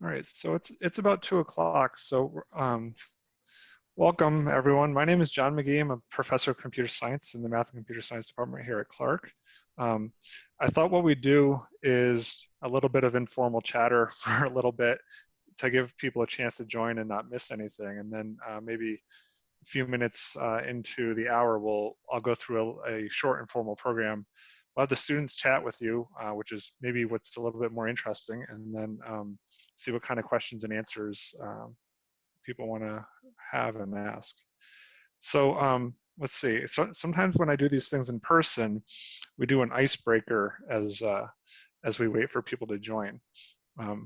All right, so it's about 2 o'clock. So welcome everyone. My name is John McGee. I'm a professor of computer science in the Math and Computer Science department here at Clark. Um, I thought what we'd do is a little bit of informal chatter for a little bit to give people a chance to join and not miss anything, and then maybe a few minutes into the hour, I'll go through a short informal program. We'll have the students chat with you, which is maybe what's a little bit more interesting, and then see what kind of questions and answers people want to have and ask. So let's see. So sometimes when I do these things in person, we do an icebreaker as we wait for people to join. I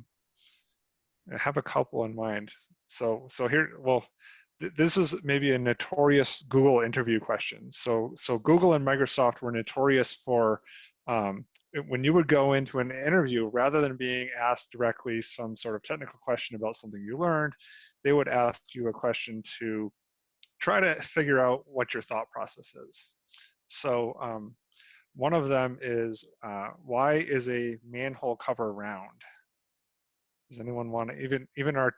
have a couple in mind. So here, well, this is maybe a notorious Google interview question. So Google and Microsoft were notorious for when you would go into an interview, rather than being asked directly some sort of technical question about something you learned, they would ask you a question to try to figure out what your thought process is. So one of them is, why is a manhole cover round? Does anyone want to, even our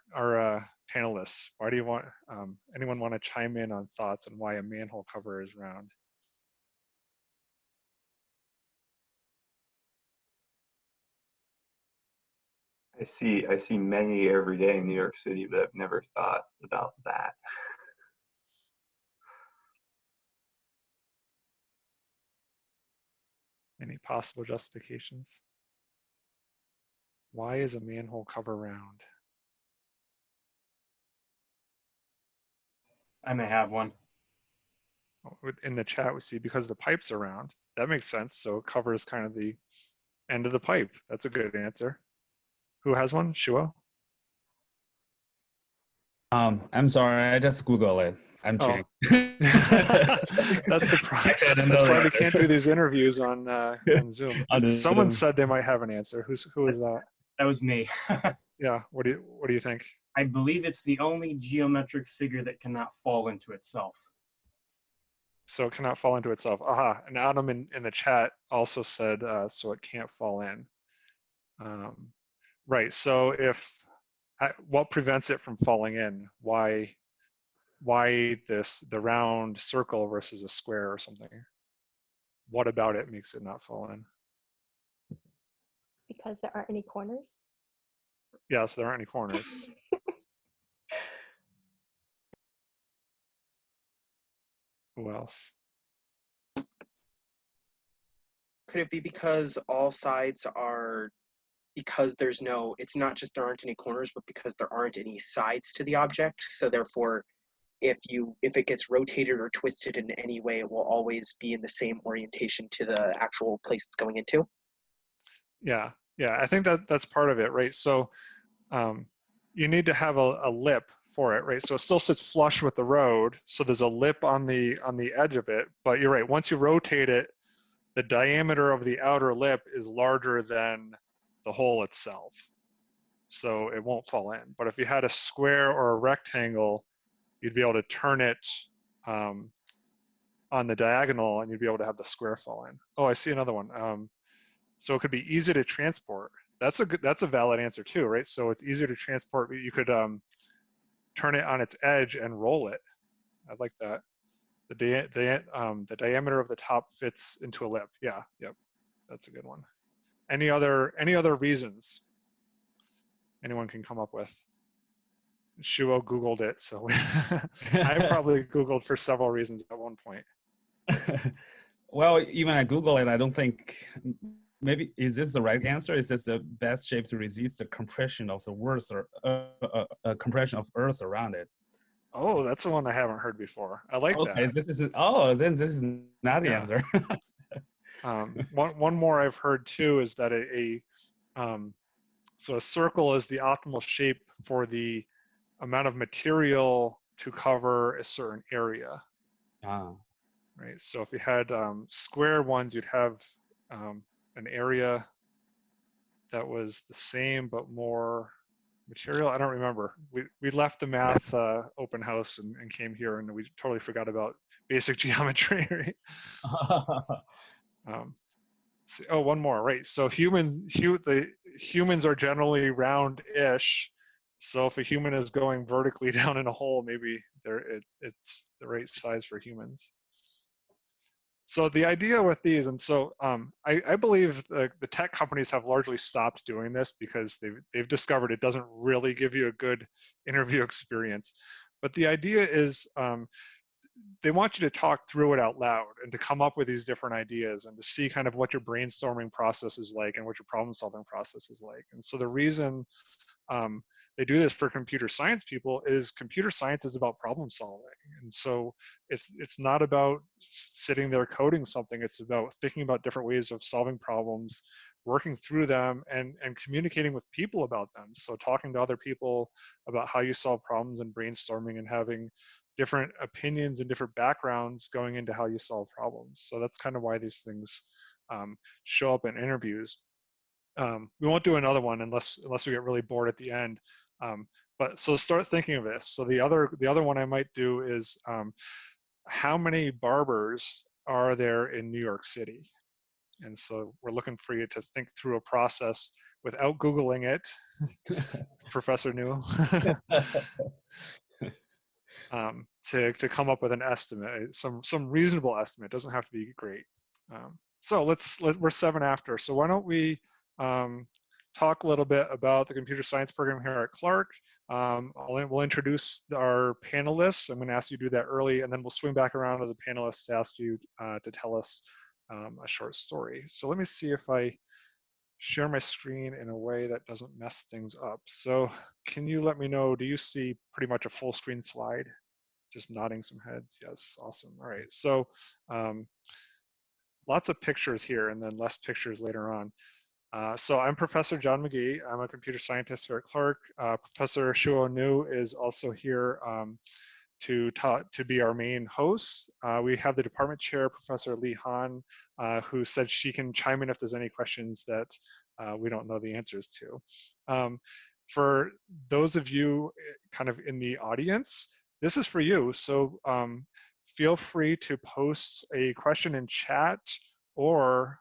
panelists, why do you want, anyone want to chime in on thoughts on why a manhole cover is round? I see many every day in New York City, but I've never thought about that. Any possible justifications? Why is a manhole cover round? I may have one. In the chat, we see because the pipe's are round. That makes sense. So it covers kind of the end of the pipe. That's a good answer. Who has one? Shua? I'm sorry, I just Google it. I'm cheating. That's the problem. That's why we can't do these interviews on Zoom. Someone said they might have an answer. Who was that? That was me. Yeah. What do you think? I believe it's the only geometric figure that cannot fall into itself. So it cannot fall into itself. Aha. And Adam in the chat also said, so it can't fall in. Right. So what prevents it from falling in? Why the round circle versus a square or something? What about it makes it not fall in? Because there aren't any corners. Yeah, so there aren't any corners. Who else? Could it be because all sides are, because there's no, it's not just there aren't any corners, but because there aren't any sides to the object, so therefore if it gets rotated or twisted in any way, it will always be in the same orientation to the actual place it's going into? Yeah, I think that's part of it, right? So you need to have a lip for it, right? So it still sits flush with the road, so there's a lip on the edge of it, but you're right, once you rotate it, the diameter of the outer lip is larger than the hole itself, so it won't fall in. But if you had a square or a rectangle, you'd be able to turn it on the diagonal and you'd be able to have the square fall in. Oh, I see another one. So it could be easy to transport. That's a valid answer too, right? So it's easier to transport. You could turn it on its edge and roll it. I like that. The diameter of the top fits into a lip. Yeah, yep, that's a good one. Any other reasons anyone can come up with? Shuo Googled it, so I probably Googled for several reasons at one point. Well, even I Google it, I don't think, maybe, is this the right answer? Is this the best shape to resist the compression of the Earth or compression of Earth around it? Oh, that's the one I haven't heard before. I like that. Okay, then this is not the answer. One more I've heard too is that so a circle is the optimal shape for the amount of material to cover a certain area. Right. So if you had square ones, you'd have an area that was the same but more material. I don't remember. We left the math open house and came here, and we totally forgot about basic geometry. Right? Oh, one more, right? So the humans are generally round-ish. So if a human is going vertically down in a hole, maybe it's the right size for humans. So the idea with these, and so I believe the tech companies have largely stopped doing this because they've discovered it doesn't really give you a good interview experience. But the idea is they want you to talk through it out loud and to come up with these different ideas and to see kind of what your brainstorming process is like and what your problem solving process is like. And so the reason they do this for computer science people is computer science is about problem solving. And so it's not about sitting there coding something. It's about thinking about different ways of solving problems, working through them, and communicating with people about them. So talking to other people about how you solve problems and brainstorming and having different opinions and different backgrounds going into how you solve problems. So that's kind of why these things show up in interviews. We won't do another one unless we get really bored at the end. But so start thinking of this. So the other one I might do is how many barbers are there in New York City? And so we're looking for you to think through a process without Googling it, Professor New, to come up with an estimate, some reasonable estimate. It doesn't have to be great. So we're 7 after. So why don't we talk a little bit about the computer science program here at Clark. We'll introduce our panelists. I'm going to ask you to do that early, and then we'll swing back around to the panelists to ask you to tell us a short story. So let me see if I share my screen in a way that doesn't mess things up. So can you let me know, do you see pretty much a full screen slide? Just nodding some heads. Yes, awesome. All right, so lots of pictures here and then less pictures later on. So I'm Professor John McGee. I'm a computer scientist here at Clark. Professor Shuo Nu is also here to be our main host. We have the department chair, Professor Li Han, who said she can chime in if there's any questions that we don't know the answers to. For those of you kind of in the audience, this is for you. So feel free to post a question in chat or,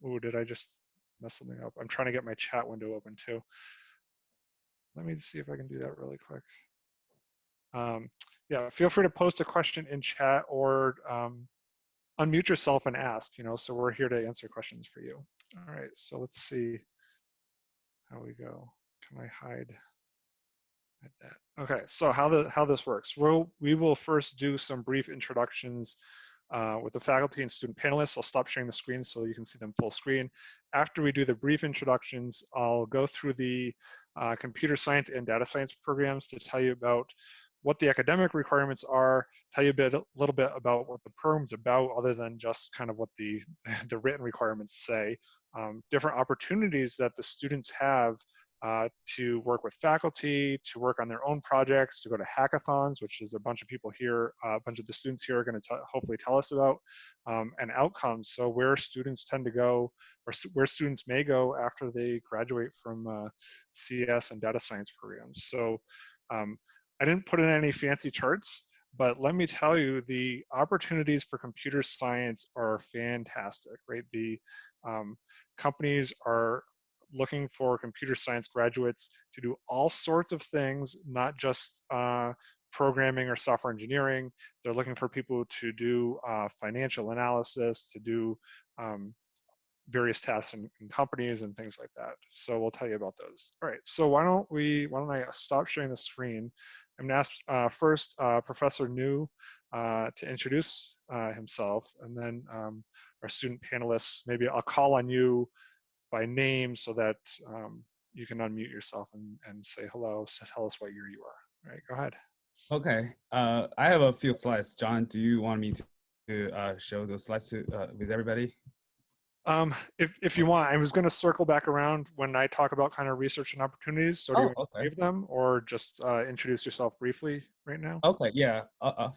oh, did I just mess something up? I'm trying to get my chat window open too. Let me see if I can do that really quick. Yeah, feel free to post a question in chat or unmute yourself and ask, so we're here to answer questions for you. All right, so let's see how we go. Can I hide that? Okay, so how this works. We will first do some brief introductions with the faculty and student panelists. I'll stop sharing the screen so you can see them full screen. After we do the brief introductions, I'll go through the computer science and data science programs to tell you about what the academic requirements are, tell you a little bit about what the program's about other than just kind of what the written requirements say, different opportunities that the students have to work with faculty, to work on their own projects, to go to hackathons, which is a bunch of people here, a bunch of the students here are going to hopefully tell us about, and outcomes. So where students tend to go, or where students may go after they graduate from CS and data science programs. So I didn't put in any fancy charts, but let me tell you, the opportunities for computer science are fantastic, right? The companies are looking for computer science graduates to do all sorts of things, not just programming or software engineering. They're looking for people to do financial analysis, to do various tasks in companies and things like that. So we'll tell you about those. All right, so why don't I stop sharing the screen? I'm gonna ask first Professor Nu to introduce himself, and then our student panelists, maybe I'll call on you by name so that you can unmute yourself and say hello, so tell us what year you are. All right, go ahead. Okay, I have a few slides. John, do you want me to show those slides to with everybody? If you want, I was going to circle back around when I talk about kind of research and opportunities. So do you want to save them or just introduce yourself briefly right now? Okay, yeah,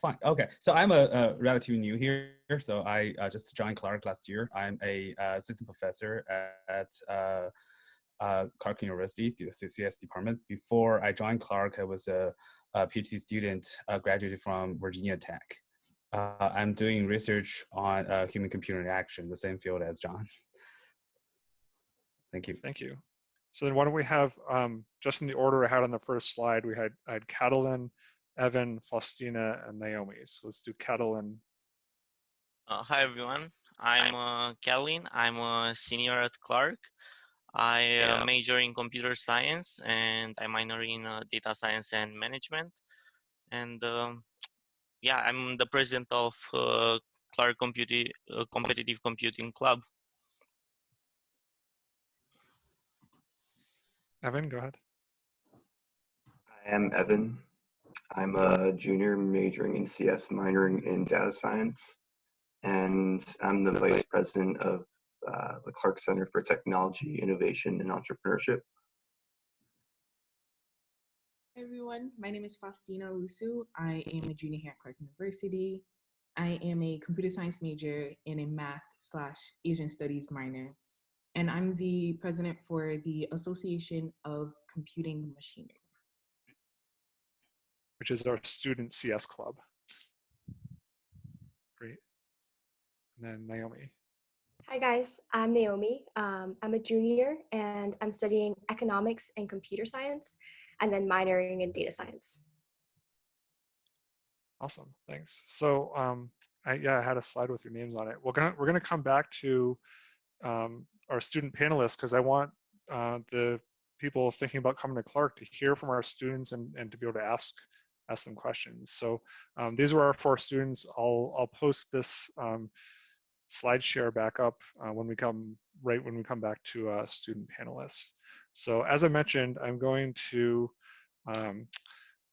fine. Okay, so I'm a relatively new here. So I just joined Clark last year. I'm a assistant professor at Clark University, the CCS department. Before I joined Clark, I was a PhD student, graduated from Virginia Tech. I'm doing research on human-computer interaction, the same field as John. Thank you. Thank you. So then why don't we have, just in the order I had on the first slide, I had Catalina, Evan, Faustina, and Naomi. So let's do Catalina. Hi everyone, I'm Catalina. I'm a senior at Clark. I major in computer science and I minor in data science and management. And yeah, I'm the president of Clark Competitive Computing Club. Evan, go ahead. I am Evan. I'm a junior majoring in CS, minoring in data science, and I'm the vice president of the Clark Center for Technology, Innovation, and Entrepreneurship. Hi everyone, my name is Faustina. I am a junior here at Clark University. I am a computer science major and a math/Asian studies minor. And I'm the president for the Association of Computing Machinery, Which is our student CS club. Great. And then Naomi. Hi guys, I'm Naomi. I'm a junior and I'm studying economics and computer science and then minoring in data science. Awesome, thanks. So I had a slide with your names on it. We're gonna come back to our student panelists because I want the people thinking about coming to Clark to hear from our students and to be able to ask them questions. So these were our 4 students. I'll post this slide share back up when we come back to student panelists. So as I mentioned, I'm going to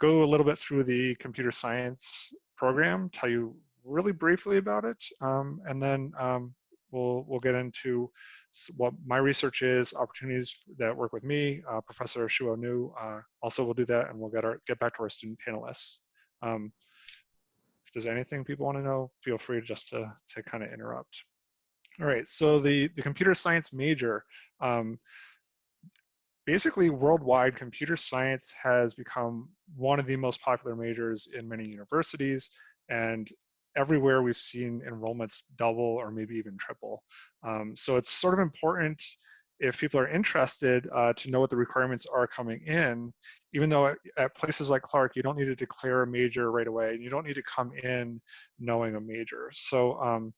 go a little bit through the computer science program, tell you really briefly about it, and then we'll get into what my research is, opportunities that work with me. Professor Shuo Nu also will do that, and we'll get back to our student panelists. If there's anything people want to know, feel free just to kind of interrupt. All right, so the computer science major, basically worldwide, computer science has become one of the most popular majors in many universities, and everywhere we've seen enrollments double or maybe even triple. So it's sort of important if people are interested to know what the requirements are coming in, even though at places like Clark, you don't need to declare a major right away, and you don't need to come in knowing a major. So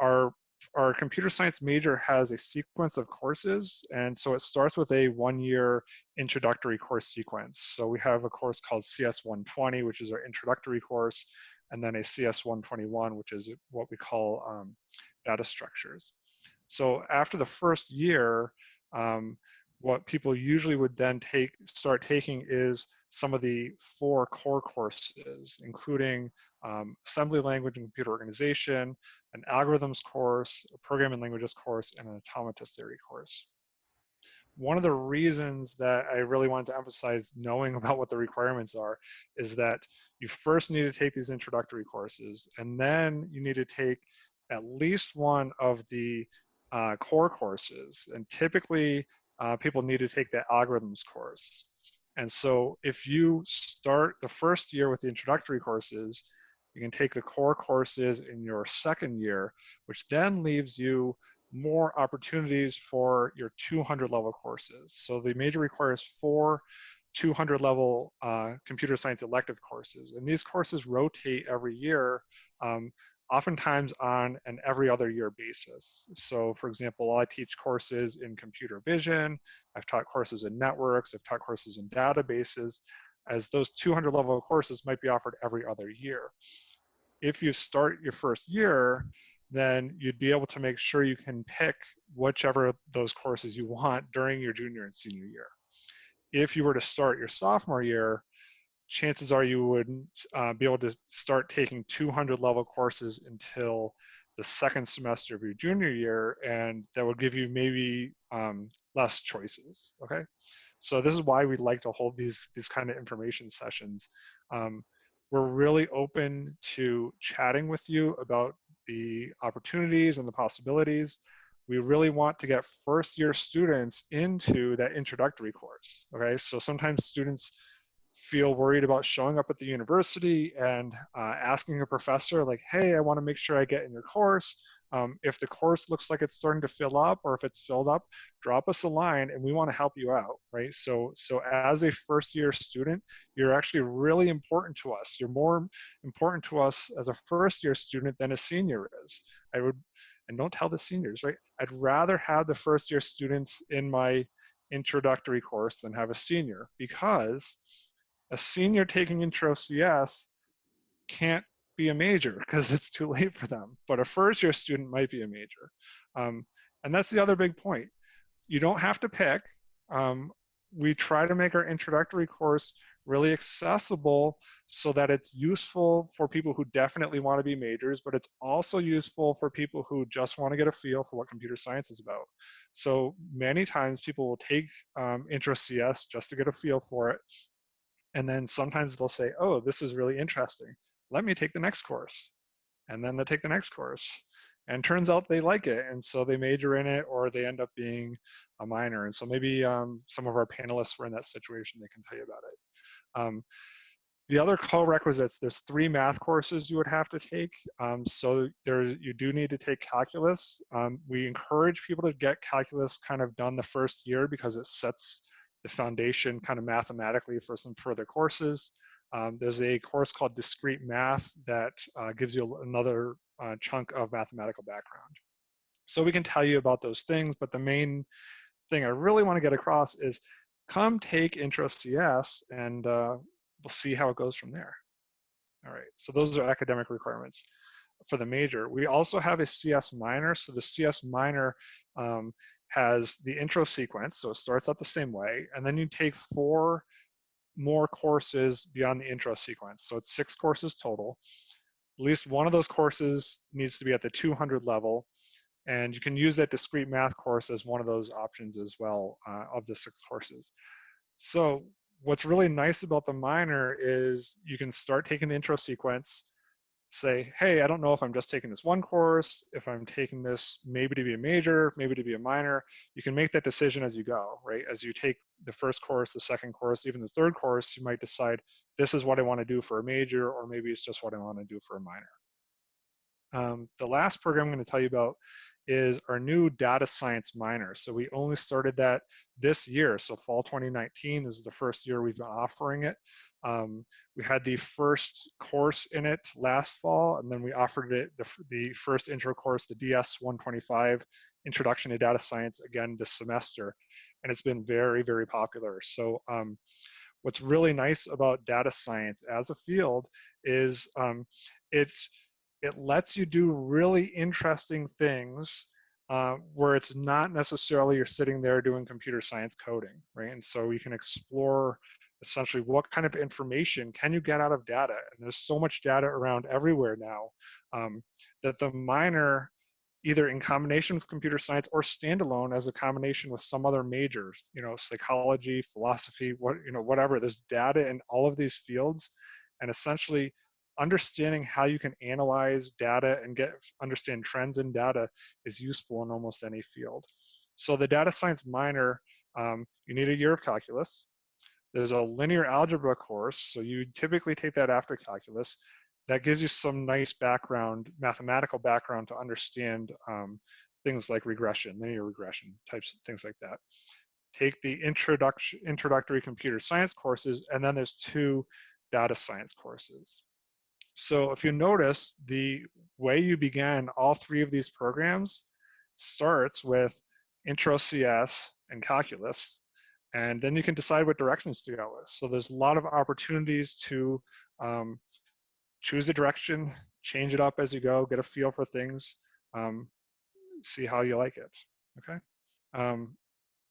our computer science major has a sequence of courses, and so it starts with a 1-year introductory course sequence. So we have a course called CS 120, which is our introductory course, and then a CS 121, which is what we call data structures. So after the first year, what people usually would then start taking is some of the 4 core courses, including assembly language and computer organization, an algorithms course, a programming languages course, and an automatus theory course. One of the reasons that I really wanted to emphasize knowing about what the requirements are is that you first need to take these introductory courses, and then you need to take at least one of the core courses. And typically, people need to take the algorithms course. And so if you start the first year with the introductory courses, you can take the core courses in your second year, which then leaves you more opportunities for your 200 level courses. So the major requires 4 200 level computer science elective courses. And these courses rotate every year, oftentimes on an every other year basis. So for example, I teach courses in computer vision, I've taught courses in networks, I've taught courses in databases, as those 200 level courses might be offered every other year. If you start your first year, then you'd be able to make sure you can pick whichever of those courses you want during your junior and senior year. If you were to start your sophomore year, chances are you wouldn't be able to start taking 200 level courses until the second semester of your junior year, and that would give you maybe less choices, okay? So this is why we like to hold these kind of information sessions. We're really open to chatting with you about the opportunities and the possibilities. We really want to get first year students into that introductory course, okay? So sometimes students feel worried about showing up at the university and asking a professor like, hey, I want to make sure I get in your course. If the course looks like it's starting to fill up, or if it's filled up, drop us a line and we want to help you out, right? So as a first year student, you're actually really important to us. You're more important to us as a first year student than a senior is. And don't tell the seniors, right? I'd rather have the first year students in my introductory course than have a senior, because a senior taking intro CS can't be a major because it's too late for them, but a first year student might be a major. And that's the other big point. You don't have to pick. We try to make our introductory course really accessible so that it's useful for people who definitely want to be majors, but it's also useful for people who just want to get a feel for what computer science is about. So many times people will take intro CS just to get a feel for it. And then sometimes they'll say, oh, this is really interesting. Let me take the next course. And then they take the next course. And turns out they like it. And so they major in it, or they end up being a minor. And so maybe some of our panelists were in that situation. They can tell you about it. The other co-requisites, there's 3 math courses you would have to take. So you do need to take calculus. We encourage people to get calculus kind of done the first year because it sets the foundation kind of mathematically for some further courses. There's a course called discrete math that gives you another chunk of mathematical background. So we can tell you about those things, but the main thing I really want to get across is come take intro CS, and we'll see how it goes from there. All right, so those are academic requirements for the major. We also have a CS minor. So the CS minor has the intro sequence, so it starts out the same way, and then you take 4 more courses beyond the intro sequence. So it's 6 courses total. At least one of those courses needs to be at the 200 level, and you can use that discrete math course as one of those options as well of the 6 courses. So what's really nice about the minor is you can start taking the intro sequence, say, hey, I don't know if I'm just taking this one course, if I'm taking this maybe to be a major, maybe to be a minor. You can make that decision as you go, right? As you take the first course, the second course, even the third course, you might decide this is what I want to do for a major, or maybe it's just what I want to do for a minor. The last program I'm going to tell you about is our new data science minor. So we only started that this year. So fall 2019 is the first year we've been offering it. We had the first course in it last fall, and then we offered it the first intro course, the DS 125, Introduction to Data Science, again this semester. And it's been very, very popular. So what's really nice about data science as a field is it lets you do really interesting things where it's not necessarily you're sitting there doing computer science coding, right? And so you can explore essentially what kind of information can you get out of data. And there's so much data around everywhere now that the minor, either in combination with computer science or standalone as a combination with some other majors, psychology, philosophy, whatever, there's data in all of these fields. And essentially understanding how you can analyze data and understand trends in data is useful in almost any field. So the data science minor, you need a year of calculus. There's a linear algebra course, so you typically take that after calculus. That gives you some nice background, mathematical background to understand things like regression, linear regression types of things like that. Take the introductory computer science courses, and then there's 2 data science courses. So if you notice, the way you began all 3 of these programs starts with intro CS and calculus, and then you can decide what directions to go with. So there's a lot of opportunities to choose a direction, change it up as you go, get a feel for things, see how you like it, okay?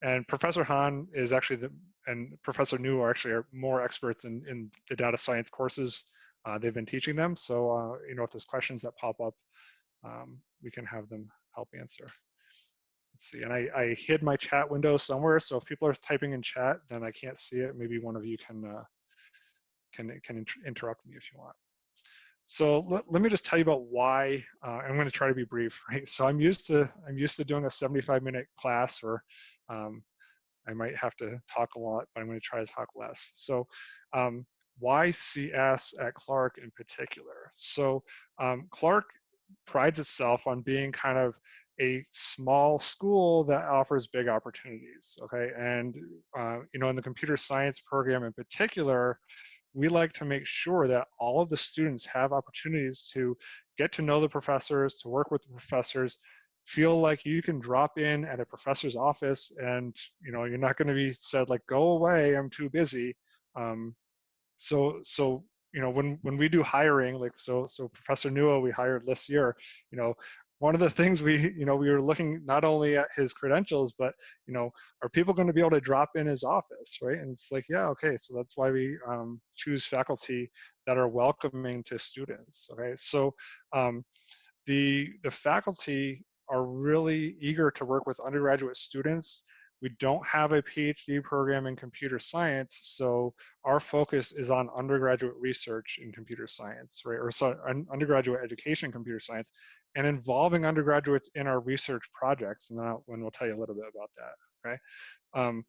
And Professor Han is actually, and Professor New are more experts in the data science courses. They've been teaching them, so if there's questions that pop up, we can have them help answer. Let's see, and I hid my chat window somewhere, so if people are typing in chat, then I can't see it. Maybe one of you can interrupt me if you want. So let me just tell you about why. I'm going to try to be brief, right? So I'm used to doing a 75-minute class, or I might have to talk a lot, but I'm going to try to talk less. So why CS at Clark in particular? So Clark prides itself on being kind of a small school that offers big opportunities. Okay, and you know, in the computer science program in particular, we like to make sure that all of the students have opportunities to get to know the professors, to work with the professors, feel like you can drop in at a professor's office and, you know, you're not going to be said like, go away, I'm too busy. So you know, when we do hiring, like so Professor Newell we hired this year, you know, one of the things we were looking not only at his credentials, but, you know, are people going to be able to drop in his office, right? And it's like, yeah, okay, so that's why we choose faculty that are welcoming to students. Okay, so the faculty are really eager to work with undergraduate students. We don't have a PhD program in computer science, so our focus is on undergraduate research in computer science, right? Or so, undergraduate education in computer science, and involving undergraduates in our research projects. And then we'll tell you a little bit about that, okay?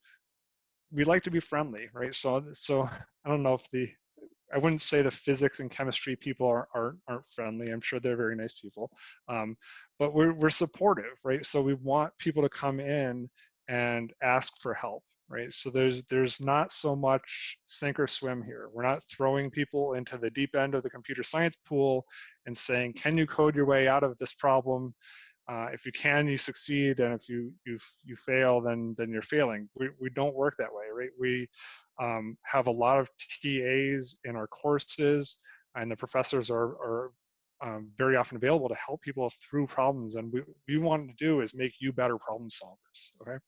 We like to be friendly, right? So I don't know if I wouldn't say the physics and chemistry people aren't friendly. I'm sure they're very nice people, but we're supportive, right? So we want people to come in and ask for help, right? So there's not so much sink or swim here. We're not throwing people into the deep end of the computer science pool and saying, can you code your way out of this problem? If you can, you succeed, and if you fail, then you're failing. We don't work that way, right? We have a lot of TAs in our courses, and the professors are very often available to help people through problems. And we want to do is make you better problem solvers. Okay.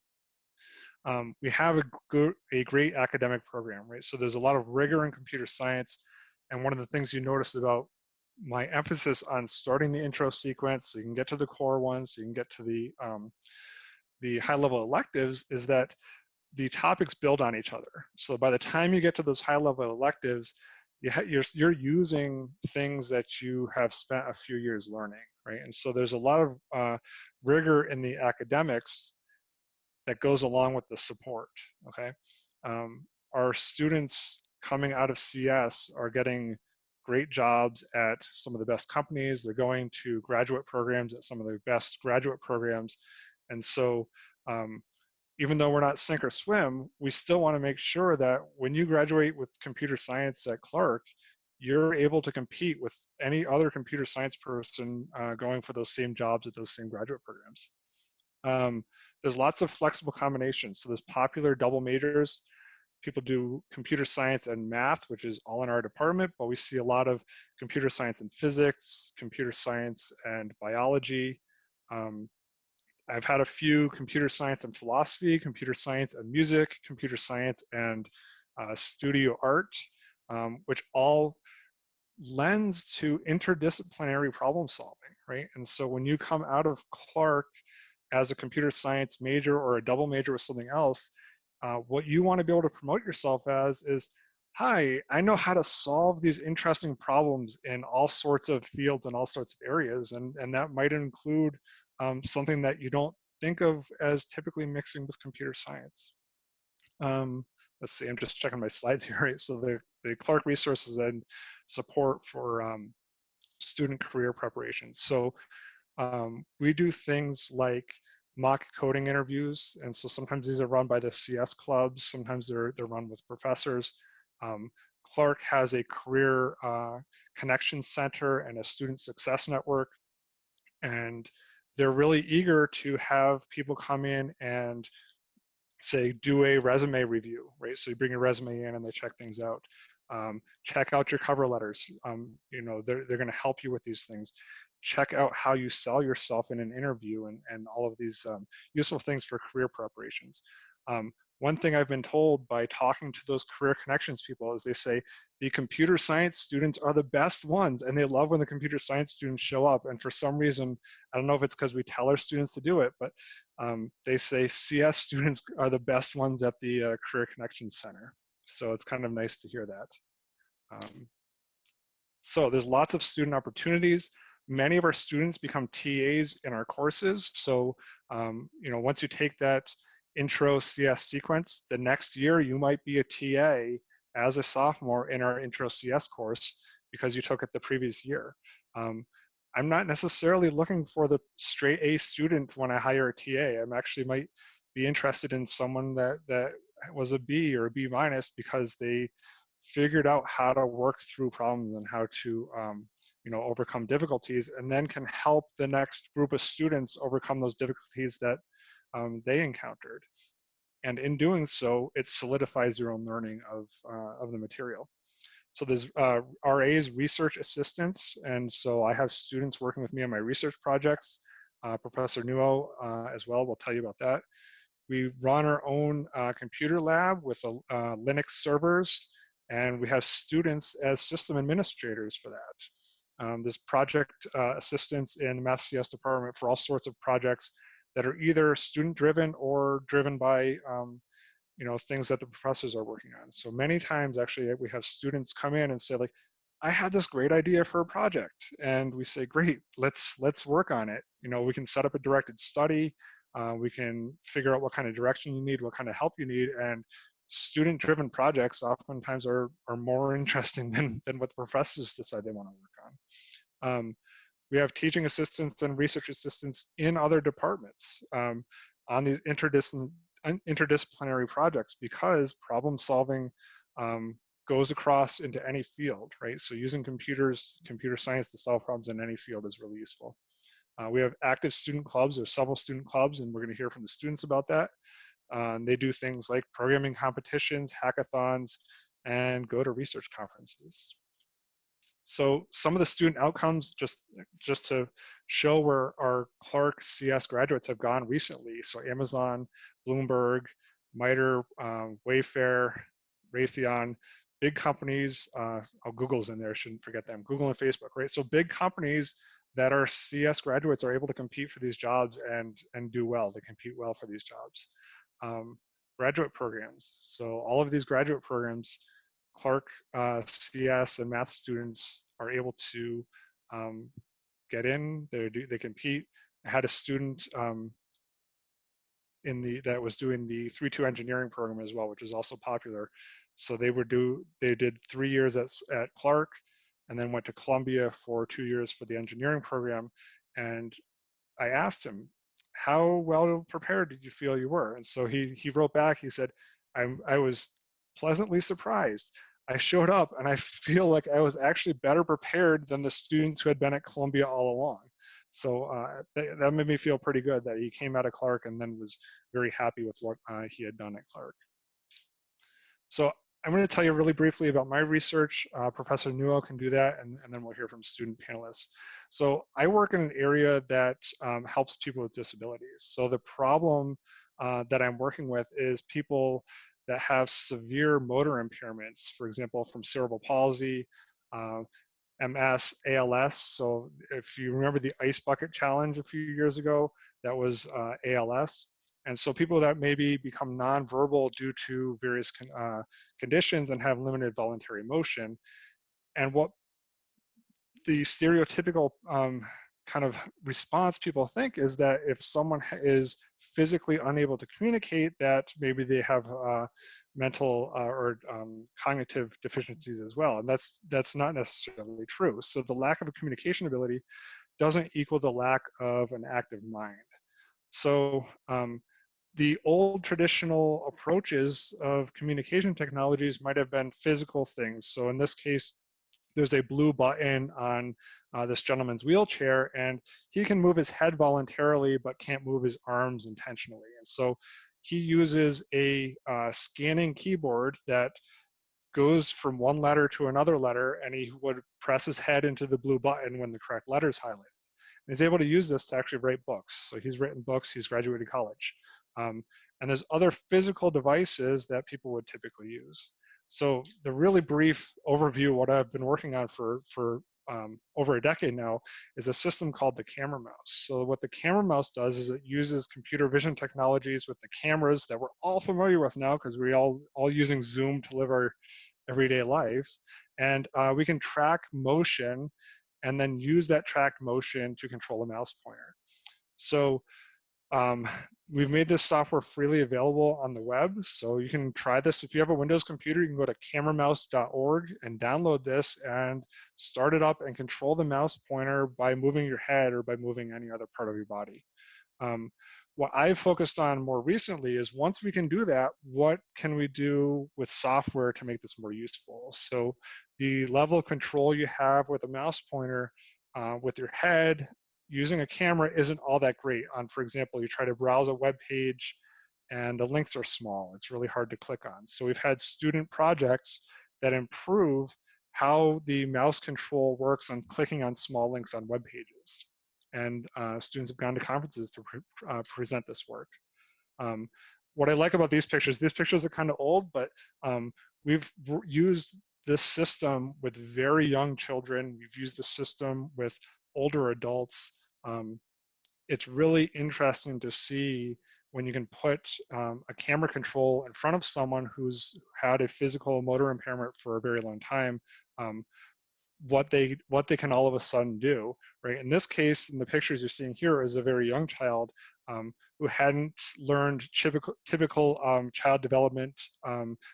We have a great academic program, right? So there's a lot of rigor in computer science, and one of the things you noticed about my emphasis on starting the intro sequence so you can get to the core ones, so you can get to the high-level electives, is that the topics build on each other. So by the time you get to those high-level electives, you're using things that you have spent a few years learning, right? And so there's a lot of rigor in the academics that goes along with the support, okay? Our students coming out of CS are getting great jobs at some of the best companies. They're going to graduate programs at some of the best graduate programs. And so even though we're not sink or swim, we still want to make sure that when you graduate with computer science at Clark, you're able to compete with any other computer science person going for those same jobs at those same graduate programs. There's lots of flexible combinations. So there's popular double majors. People do computer science and math, which is all in our department, but we see a lot of computer science and physics, computer science and biology. I've had a few computer science and philosophy, computer science and music, computer science and studio art, which all lends to interdisciplinary problem solving, right? And so when you come out of Clark as a computer science major or a double major with something else, what you want to be able to promote yourself as is, hi, I know how to solve these interesting problems in all sorts of fields and all sorts of areas, and that might include something that you don't think of as typically mixing with computer science. Let's see, I'm just checking my slides here, right? So the Clark resources and support for student career preparation. So we do things like mock coding interviews, and so sometimes these are run by the CS clubs, sometimes they're run with professors. Clark has a career connection center and a student success network, and they're really eager to have people come in and say do a resume review, right? So you bring your resume in and they check things out. Check out your cover letters. You know, they're going to help you with these things. Check out how you sell yourself in an interview and all of these useful things for career preparations. One thing I've been told by talking to those career connections people is they say the computer science students are the best ones, and they love when the computer science students show up. And for some reason, I don't know if it's because we tell our students to do it, but they say CS students are the best ones at the Career Connections Center. So it's kind of nice to hear that. So there's lots of student opportunities. Many of our students become TAs in our courses. So, you know, once you take that intro CS sequence, the next year you might be a TA as a sophomore in our intro CS course because you took it the previous year. I'm not necessarily looking for the straight A student when I hire a TA. I'm actually might be interested in someone that was a B or a B minus because they figured out how to work through problems and how to overcome difficulties, and then can help the next group of students overcome those difficulties that they encountered. And in doing so, it solidifies your own learning of the material. So there's RAs, research assistants, and so I have students working with me on my research projects. Professor Nuo as well will tell you about that. We run our own computer lab with Linux servers, and we have students as system administrators for that. There's project assistants in the Math CS department for all sorts of projects that are either student-driven or driven by things that the professors are working on. So many times, actually, we have students come in and say, like, I had this great idea for a project, and we say, great, let's work on it. We can set up a directed study. We can figure out what kind of direction you need, what kind of help you need, and student-driven projects oftentimes are more interesting than what the professors decide they want to work on. We have teaching assistants and research assistants in other departments on these interdisciplinary projects, because problem solving goes across into any field, right? So using computer science to solve problems in any field is really useful. We have active student clubs, or several student clubs, and we're going to hear from the students about that. They do things like programming competitions, hackathons, and go to research conferences. So some of the student outcomes, just to show where our Clark CS graduates have gone recently. So Amazon, Bloomberg, MITRE, Wayfair, Raytheon, big companies. Google's in there, shouldn't forget them. Google and Facebook, right? So big companies that our CS graduates are able to compete for these jobs and do well. They compete well for these jobs. Graduate programs. So all of these graduate programs, Clark CS and math students are able to get in. They compete. I had a student that was doing the 3-2 engineering program as well, which is also popular. So they did 3 years at Clark, and then went to Columbia for 2 years for the engineering program. And I asked him, how well prepared did you feel you were? And so he wrote back. He said, I was pleasantly surprised. I showed up and I feel like I was actually better prepared than the students who had been at Columbia all along. So that made me feel pretty good that he came out of Clark and then was very happy with what he had done at Clark. So I'm going to tell you really briefly about my research. Professor Nuo can do that, and then we'll hear from student panelists. So I work in an area that helps people with disabilities. So the problem that I'm working with is people that have severe motor impairments, for example, from cerebral palsy, MS, ALS. So if you remember the ice bucket challenge a few years ago, that was ALS. And so people that maybe become nonverbal due to various conditions and have limited voluntary motion. And what the stereotypical kind of response people think is that if someone is physically unable to communicate, that maybe they have mental or cognitive deficiencies as well. And that's not necessarily true. So the lack of a communication ability doesn't equal the lack of an active mind. So the old traditional approaches of communication technologies might have been physical things. So in this case, there's a blue button on this gentleman's wheelchair, and he can move his head voluntarily, but can't move his arms intentionally. And so he uses a scanning keyboard that goes from one letter to another letter, and he would press his head into the blue button when the correct letter is highlighted. And he's able to use this to actually write books. So he's written books, he's graduated college. And there's other physical devices that people would typically use. So the really brief overview of what I've been working on for over a decade now is a system called the camera mouse. So what the camera mouse does is it uses computer vision technologies with the cameras that we're all familiar with now, because we're all using Zoom to live our everyday lives. And we can track motion and then use that tracked motion to control a mouse pointer. So We've made this software freely available on the web, so you can try this. If you have a Windows computer, you can go to cameramouse.org and download this and start it up and control the mouse pointer by moving your head or by moving any other part of your body. What I've focused on more recently is once we can do that, what can we do with software to make this more useful? So the level of control you have with a mouse pointer with your head using a camera isn't all that great. On, for example, you try to browse a web page and the links are small. It's really hard to click on. So we've had student projects that improve how the mouse control works on clicking on small links on web pages. And students have gone to conferences to present this work. What I like about these pictures are kind of old, but we've used this system with very young children. We've used the system with older adults. It's really interesting to see when you can put a camera control in front of someone who's had a physical motor impairment for a very long time, what they can all of a sudden do, right? In this case, in the pictures you're seeing here, is a very young child who hadn't learned typical child development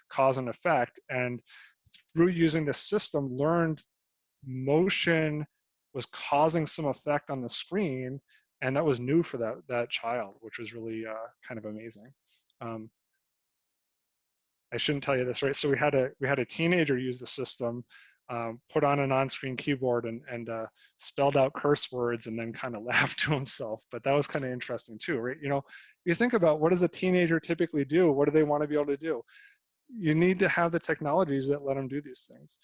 cause and effect, and through using the system, learned motion was causing some effect on the screen, and that was new for that child, which was really kind of amazing. I shouldn't tell you this, right? So we had a teenager use the system, put on an on-screen keyboard and spelled out curse words and then kind of laughed to himself. But that was kind of interesting too, right? You know, you think about what does a teenager typically do? What do they want to be able to do? You need to have the technologies that let them do these things.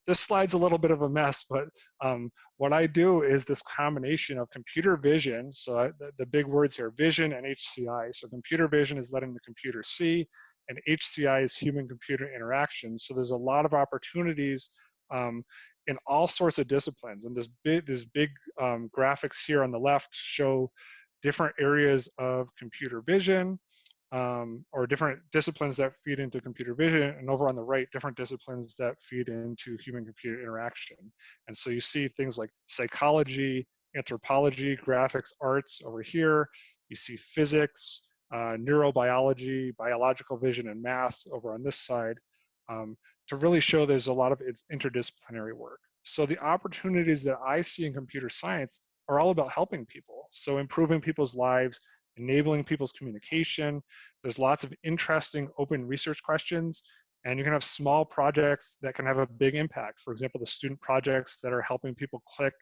This slide's a little bit of a mess, but what I do is this combination of computer vision, so the big words here, vision and HCI. So computer vision is letting the computer see, and HCI is human-computer interaction. So there's a lot of opportunities in all sorts of disciplines. And this big graphics here on the left show different areas of computer vision, or different disciplines that feed into computer vision, and over on the right, different disciplines that feed into human-computer interaction. And so you see things like psychology, anthropology, graphics, arts over here. You see physics, neurobiology, biological vision, and math over on this side, to really show there's a lot of interdisciplinary work. So the opportunities that I see in computer science are all about helping people. So improving people's lives, enabling people's communication. There's lots of interesting open research questions, and you can have small projects that can have a big impact. For example, the student projects that are helping people click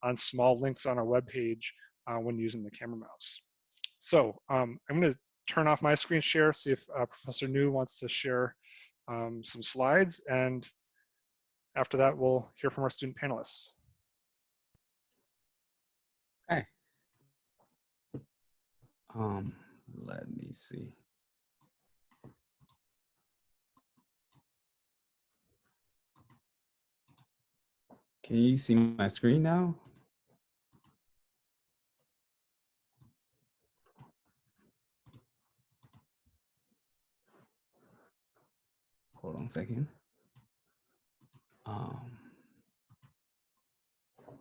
on small links on a web page when using the camera mouse. So I'm going to turn off my screen share, see if Professor New wants to share some slides, and after that, we'll hear from our student panelists. Okay. Let me see. Can you see my screen now? Hold on a second. All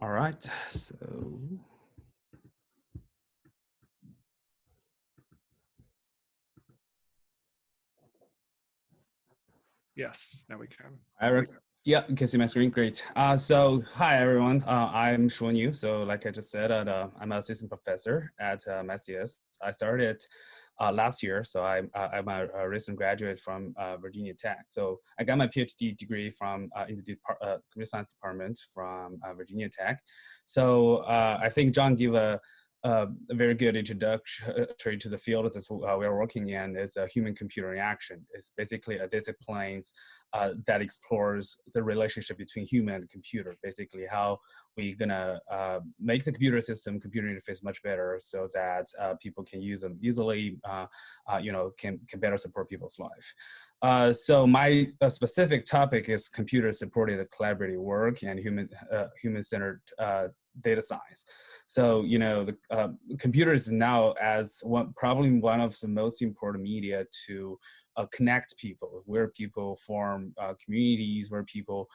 right, so. Yes, now we can. Eric, yeah, you can see my screen. Great. So hi everyone. I'm Shuan Yu. So like I just said, I'm an assistant professor at MSCS. I started last year, so I'm a recent graduate from Virginia Tech. So I got my PhD degree from in the computer science department from Virginia Tech. So I think John gave a very good introductory to the field that we are working in. Is a human-computer interaction. It's basically a discipline that explores the relationship between human and computer. Basically, how we're gonna make the computer interface much better, so that people can use them easily. You know, can better support people's life. So my specific topic is computer-supported collaborative work and human-centered data science. So, you know, the computers now as probably one of the most important media to connect people, where people form communities, where people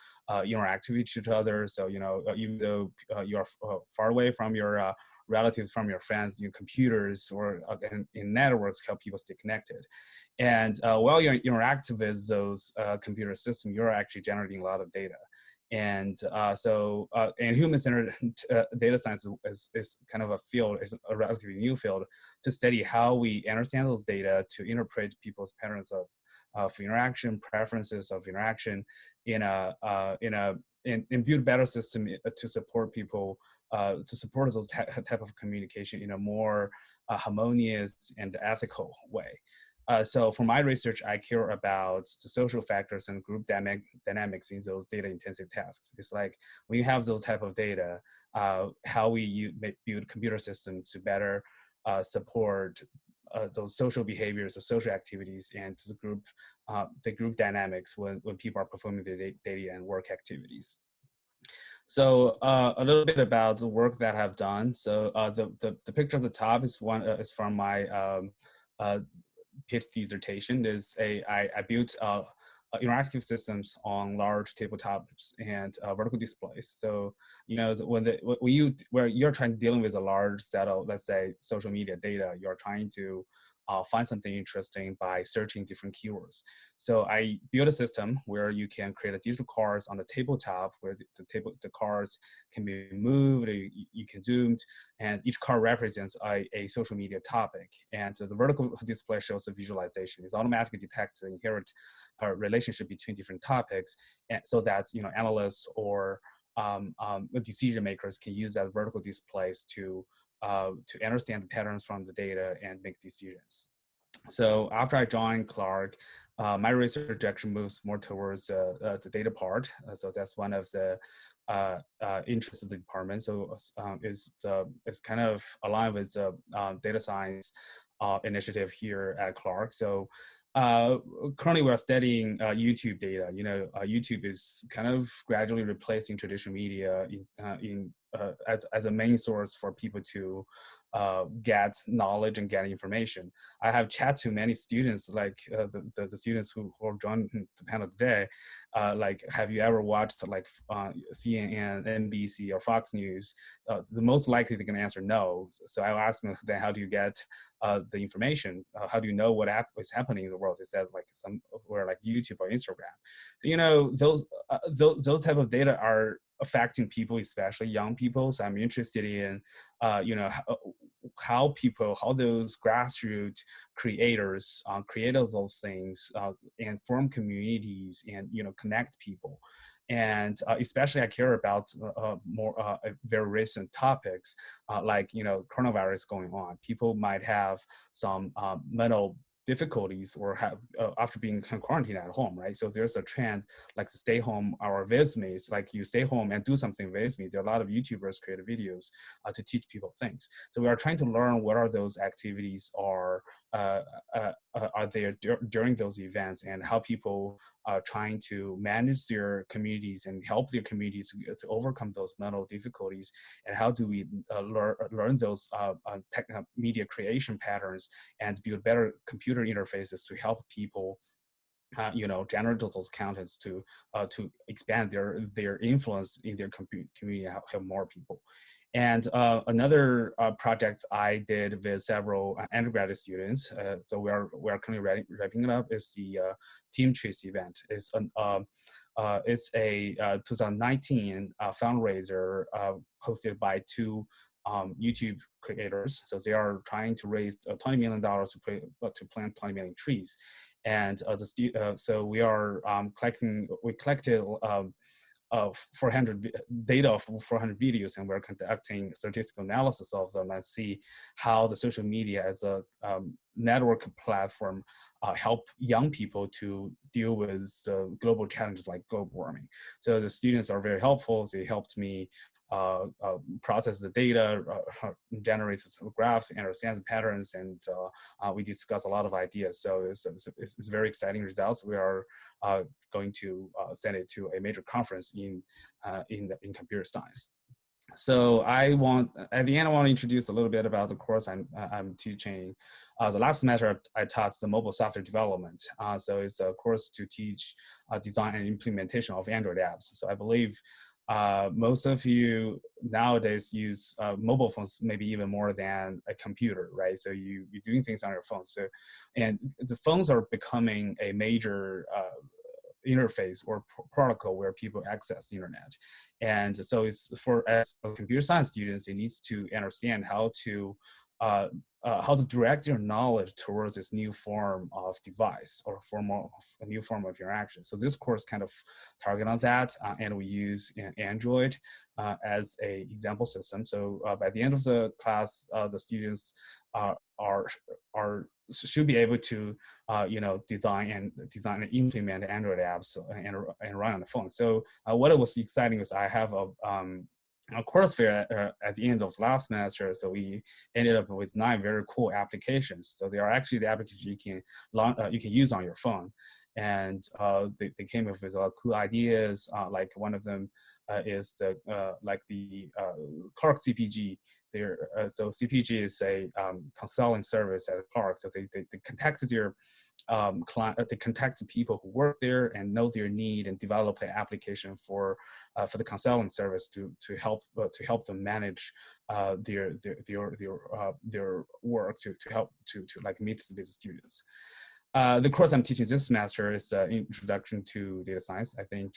interact with each other. So, you know, even though you're far away from your relatives, from your friends, your computers, or in networks help people stay connected. And while you interact with those computer systems, you're actually generating a lot of data. And and human-centered data science is kind of a field, is a relatively new field to study how we understand those data to interpret people's patterns of interaction, preferences of interaction, and build better system to support people, to support those type of communication in a more harmonious and ethical way. So for my research, I care about the social factors and group dynamics in those data-intensive tasks. It's like when you have those type of data, how we build computer systems to better support those social behaviors or social activities, and to the group dynamics when people are performing their daily and work activities. So a little bit about the work that I've done. So the picture at the top is from my PhD dissertation. I built interactive systems on large tabletops and vertical displays. So where you're dealing with a large set of, let's say, social media data, you're trying to find something interesting by searching different keywords. So I built a system where you can create a digital cards on the tabletop, where the cards can be moved, you can zoom, and each card represents a social media topic. And so the vertical display shows the visualization. It automatically detects the inherent relationship between different topics, and so that analysts or decision makers can use that vertical displays to understand the patterns from the data and make decisions. So after I joined Clark, my research actually moves more towards the data part. So that's one of the interests of the department. So it's kind of aligned with the data science initiative here at Clark. So currently we're studying YouTube data. YouTube is kind of gradually replacing traditional media as a main source for people to get knowledge and get information. I have chat to many students, like the students who joined the panel today, like, have you ever watched like CNN, NBC, or Fox News? The most likely they're going to answer no. So I asked them, then how do you get the information? How do you know what is happening in the world? They said like somewhere like YouTube or Instagram. So, those type of data are affecting people, especially young people. So I'm interested in how those grassroots creators create those things and form communities and connect people. And especially I care about more very recent topics like coronavirus going on. People might have some mental difficulties or have after being quarantined at home, right? So there's a trend like stay home or with me. It's like you stay home and do something with me. There are a lot of YouTubers create videos to teach people things. So we are trying to learn what are those activities are there during those events, and how people are trying to manage their communities and help their communities to overcome those mental difficulties, and how do we learn those media creation patterns and build better computer interfaces to help people generate those contents to expand their influence in their community, help more people. And another project I did with several undergraduate students, so we are currently wrapping it up, is the Team Trees event. It's a 2019 fundraiser hosted by two YouTube creators. So they are trying to raise $20 million to plant 20 million trees. And so we are we collected 400 data of 400 videos, and we're conducting statistical analysis of them and see how the social media as a network platform help young people to deal with global challenges like global warming. So the students are very helpful. They helped me process the data, generate some graphs, understand the patterns, and we discuss a lot of ideas. So it's very exciting results. We are going to send it to a major conference in computer science. So at the end, I want to introduce a little bit about the course I'm teaching. The last semester I taught the mobile software development. So it's a course to teach design and implementation of Android apps. So I believe most of you nowadays use mobile phones maybe even more than a computer, right? So you're doing things on your phone. So, and the phones are becoming a major interface or protocol where people access the internet. And so it's for as computer science students, it needs to understand how to direct your knowledge towards this new form of device or a new form of interaction. So this course kind of target on that, and we use Android as a example system. So by the end of the class, the students are should be able to design and implement Android apps and run on the phone. So what was exciting was I have a course fair at the end of last semester, so we ended up with 9 very cool applications. So they are actually the applications you can use on your phone, and they came up with a lot of cool ideas. Like one of them is the Clark CPG. So CPG is a consulting service at Clark. So they contact your client, they contact the people who work there and know their need and develop an application for the consulting service to help them manage their work to help to like meet the students. The course I'm teaching this semester is Introduction to Data Science. I think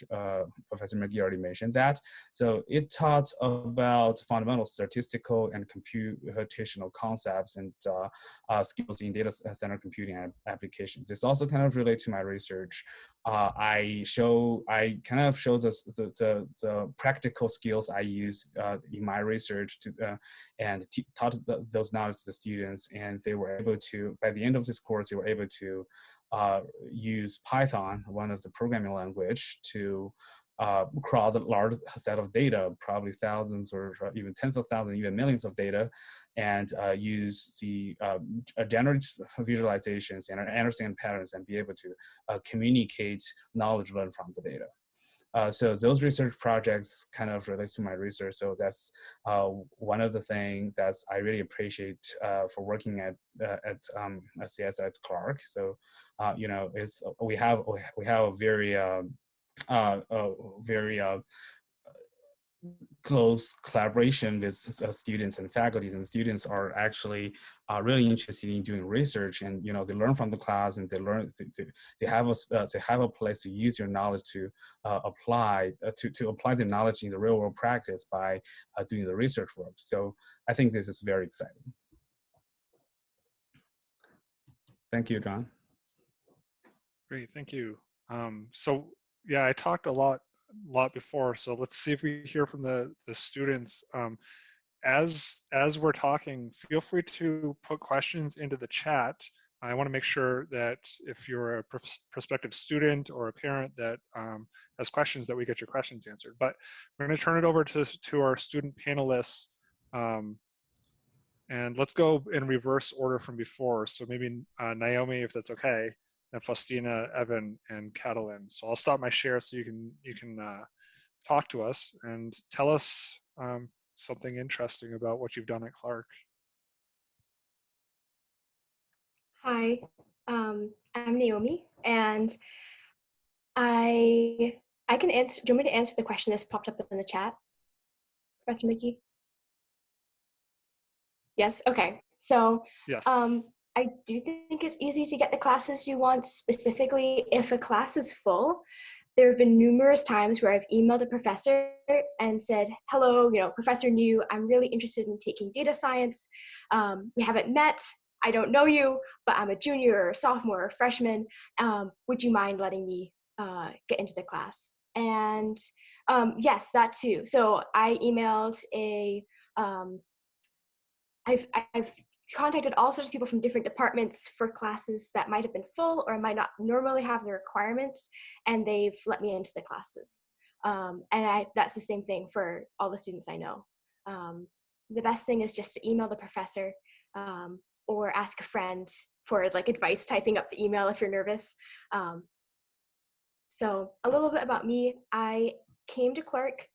Professor McGee already mentioned that. So it taught about fundamental statistical and computational concepts and skills in data center computing applications. It's also kind of related to my research. I kind of show the practical skills I use in my research and taught those knowledge to the students, and they were able to, by the end of this course, they were able to use Python, one of the programming language, to crawl the large set of data, probably thousands or even tens of thousands, even millions of data, and use the generate visualizations and understand patterns and be able to communicate knowledge learned from the data. So those research projects kind of relates to my research. So that's one of the things that I really appreciate for working at CS at Clark. So it's we have a very close collaboration with students and faculties, and students are actually really interested in doing research, and they learn from the class, and they learn they have a place to use your knowledge to apply their knowledge in the real world practice by doing the research work. So I think this is very exciting. Thank you, John. Great, thank you. So yeah, I talked a lot before, so let's see if we hear from the students. As we're talking, feel free to put questions into the chat. I want to make sure that if you're a prospective student or a parent that has questions, that we get your questions answered. But we're going to turn it over to our student panelists. And let's go in reverse order from before. So maybe Naomi, if that's okay, and Faustina, Evan, and Catalina. So I'll stop my share so you can talk to us and tell us something interesting about what you've done at Clark. Hi, I'm Naomi, and I can answer. Do you want me to answer the question that's popped up in the chat, Professor Mickey? Yes. Okay. So yes. I do think it's easy to get the classes you want. Specifically, if a class is full, there have been numerous times where I've emailed a professor and said, hello, Professor New, I'm really interested in taking data science. We haven't met. I don't know you, but I'm a junior or a sophomore or a freshman. Would you mind letting me get into the class? And yes, that too. So I emailed I've contacted all sorts of people from different departments for classes that might have been full or might not normally have the requirements, and they've let me into the classes. And that's the same thing for all the students I know. The best thing is just to email the professor or ask a friend for like advice typing up the email if you're nervous. So a little bit about me. I came to Clark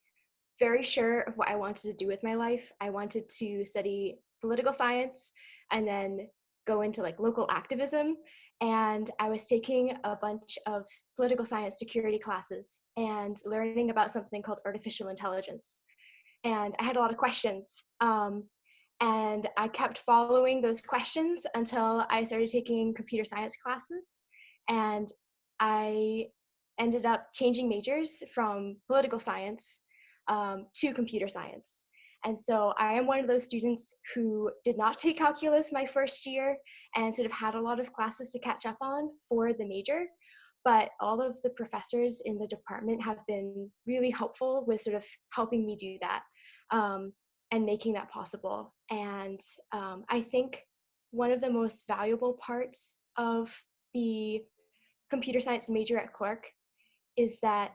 very sure of what I wanted to do with my life. I wanted to study political science and then go into like local activism, and I was taking a bunch of political science security classes and learning about something called artificial intelligence. And I had a lot of questions. And I kept following those questions until I started taking computer science classes. And I ended up changing majors from political science to computer science. And so I am one of those students who did not take calculus my first year and sort of had a lot of classes to catch up on for the major. But all of the professors in the department have been really helpful with sort of helping me do that and making that possible. And I think one of the most valuable parts of the computer science major at Clark is that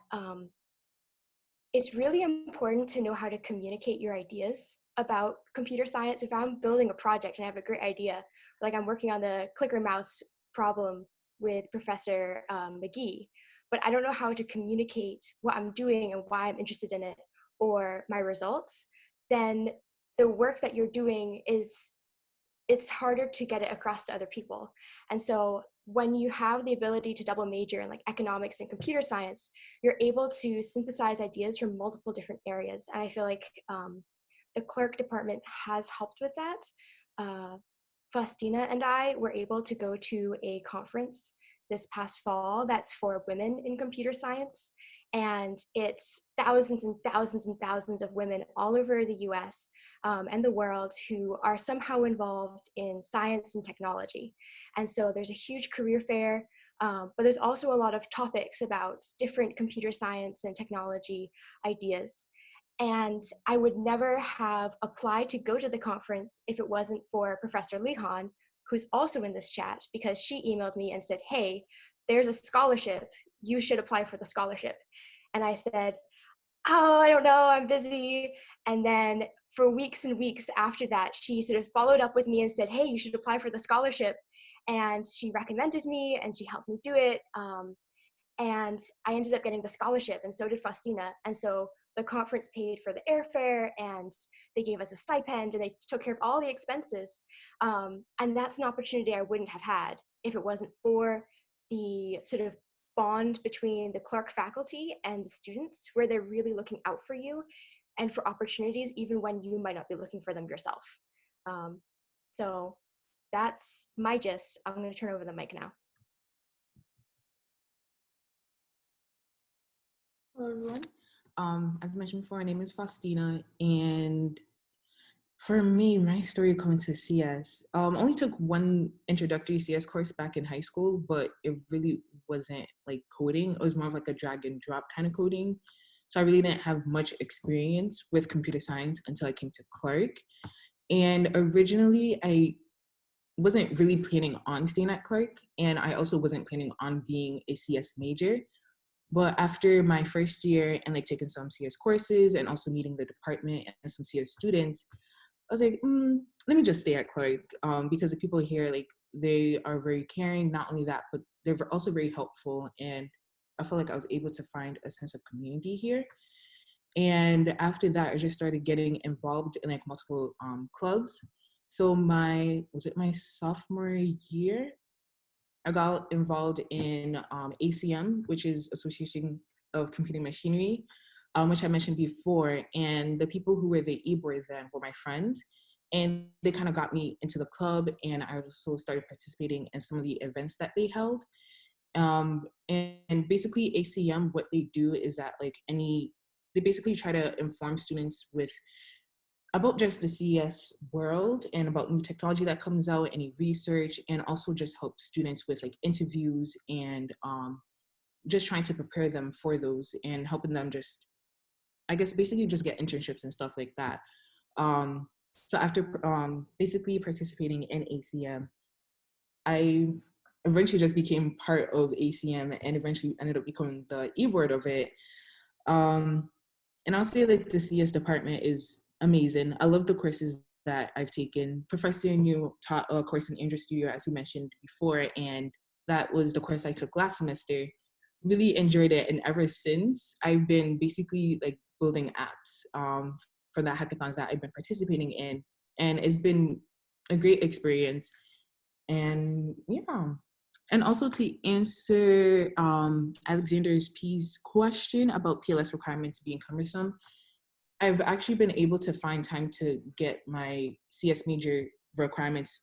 it's really important to know how to communicate your ideas about computer science. If I'm building a project and I have a great idea, like I'm working on the clicker mouse problem with Professor McGee, but I don't know how to communicate what I'm doing and why I'm interested in it or my results, then the work that you're doing it's harder to get it across to other people. And so when you have the ability to double major in like economics and computer science, you're able to synthesize ideas from multiple different areas. And I feel like the clerk department has helped with that. Faustina and I were able to go to a conference this past fall that's for women in computer science. And it's thousands and thousands and thousands of women all over the US and the world who are somehow involved in science and technology. And so there's a huge career fair, but there's also a lot of topics about different computer science and technology ideas. And I would never have applied to go to the conference if it wasn't for Professor Lehan, who's also in this chat, because she emailed me and said, hey, there's a scholarship, you should apply for the scholarship. And I said, oh, I don't know, I'm busy. And then for weeks and weeks after that, she sort of followed up with me and said, hey, you should apply for the scholarship. And she recommended me and she helped me do it. And I ended up getting the scholarship, and so did Faustina. And so the conference paid for the airfare, and they gave us a stipend, and they took care of all the expenses. And that's an opportunity I wouldn't have had if it wasn't for the sort of bond between the Clark faculty and the students, where they're really looking out for you and for opportunities, even when you might not be looking for them yourself. So that's my gist. I'm going to turn over the mic now. Hello, everyone. As mentioned before, my name is Faustina, and for me, my story coming to CS only took one introductory CS course back in high school, but it really wasn't like coding. It was more of like a drag and drop kind of coding. So I really didn't have much experience with computer science until I came to Clark. And originally, I wasn't really planning on staying at Clark, and I also wasn't planning on being a CS major. But after my first year and like taking some CS courses and also meeting the department and some CS students, I was like, let me just stay at Clark because the people here, like, they are very caring. Not only that, but they're also very helpful. And I felt like I was able to find a sense of community here. And after that, I just started getting involved in like multiple clubs. So was it my sophomore year? I got involved in ACM, which is Association of Computing Machinery, which I mentioned before. And the people who were the e-board then were my friends. And they kind of got me into the club. And I also started participating in some of the events that they held. And basically ACM, what they do is that they basically try to inform students about just the CES world and about new technology that comes out, any research, and also just help students with like interviews and just trying to prepare them for those and helping them just, I guess, basically just get internships and stuff like that. So after basically participating in ACM, I eventually just became part of ACM and eventually ended up becoming the e-board of it. And I'll say like the CS department is amazing. I love the courses that I've taken. Professor New taught a course in Android Studio, as you mentioned before, and that was the course I took last semester. Really enjoyed it, and ever since, I've been basically like building apps for the hackathons that I've been participating in, and it's been a great experience. And yeah. And also to answer Alexander's P's question about PLS requirements being cumbersome, I've actually been able to find time to get my CS major requirements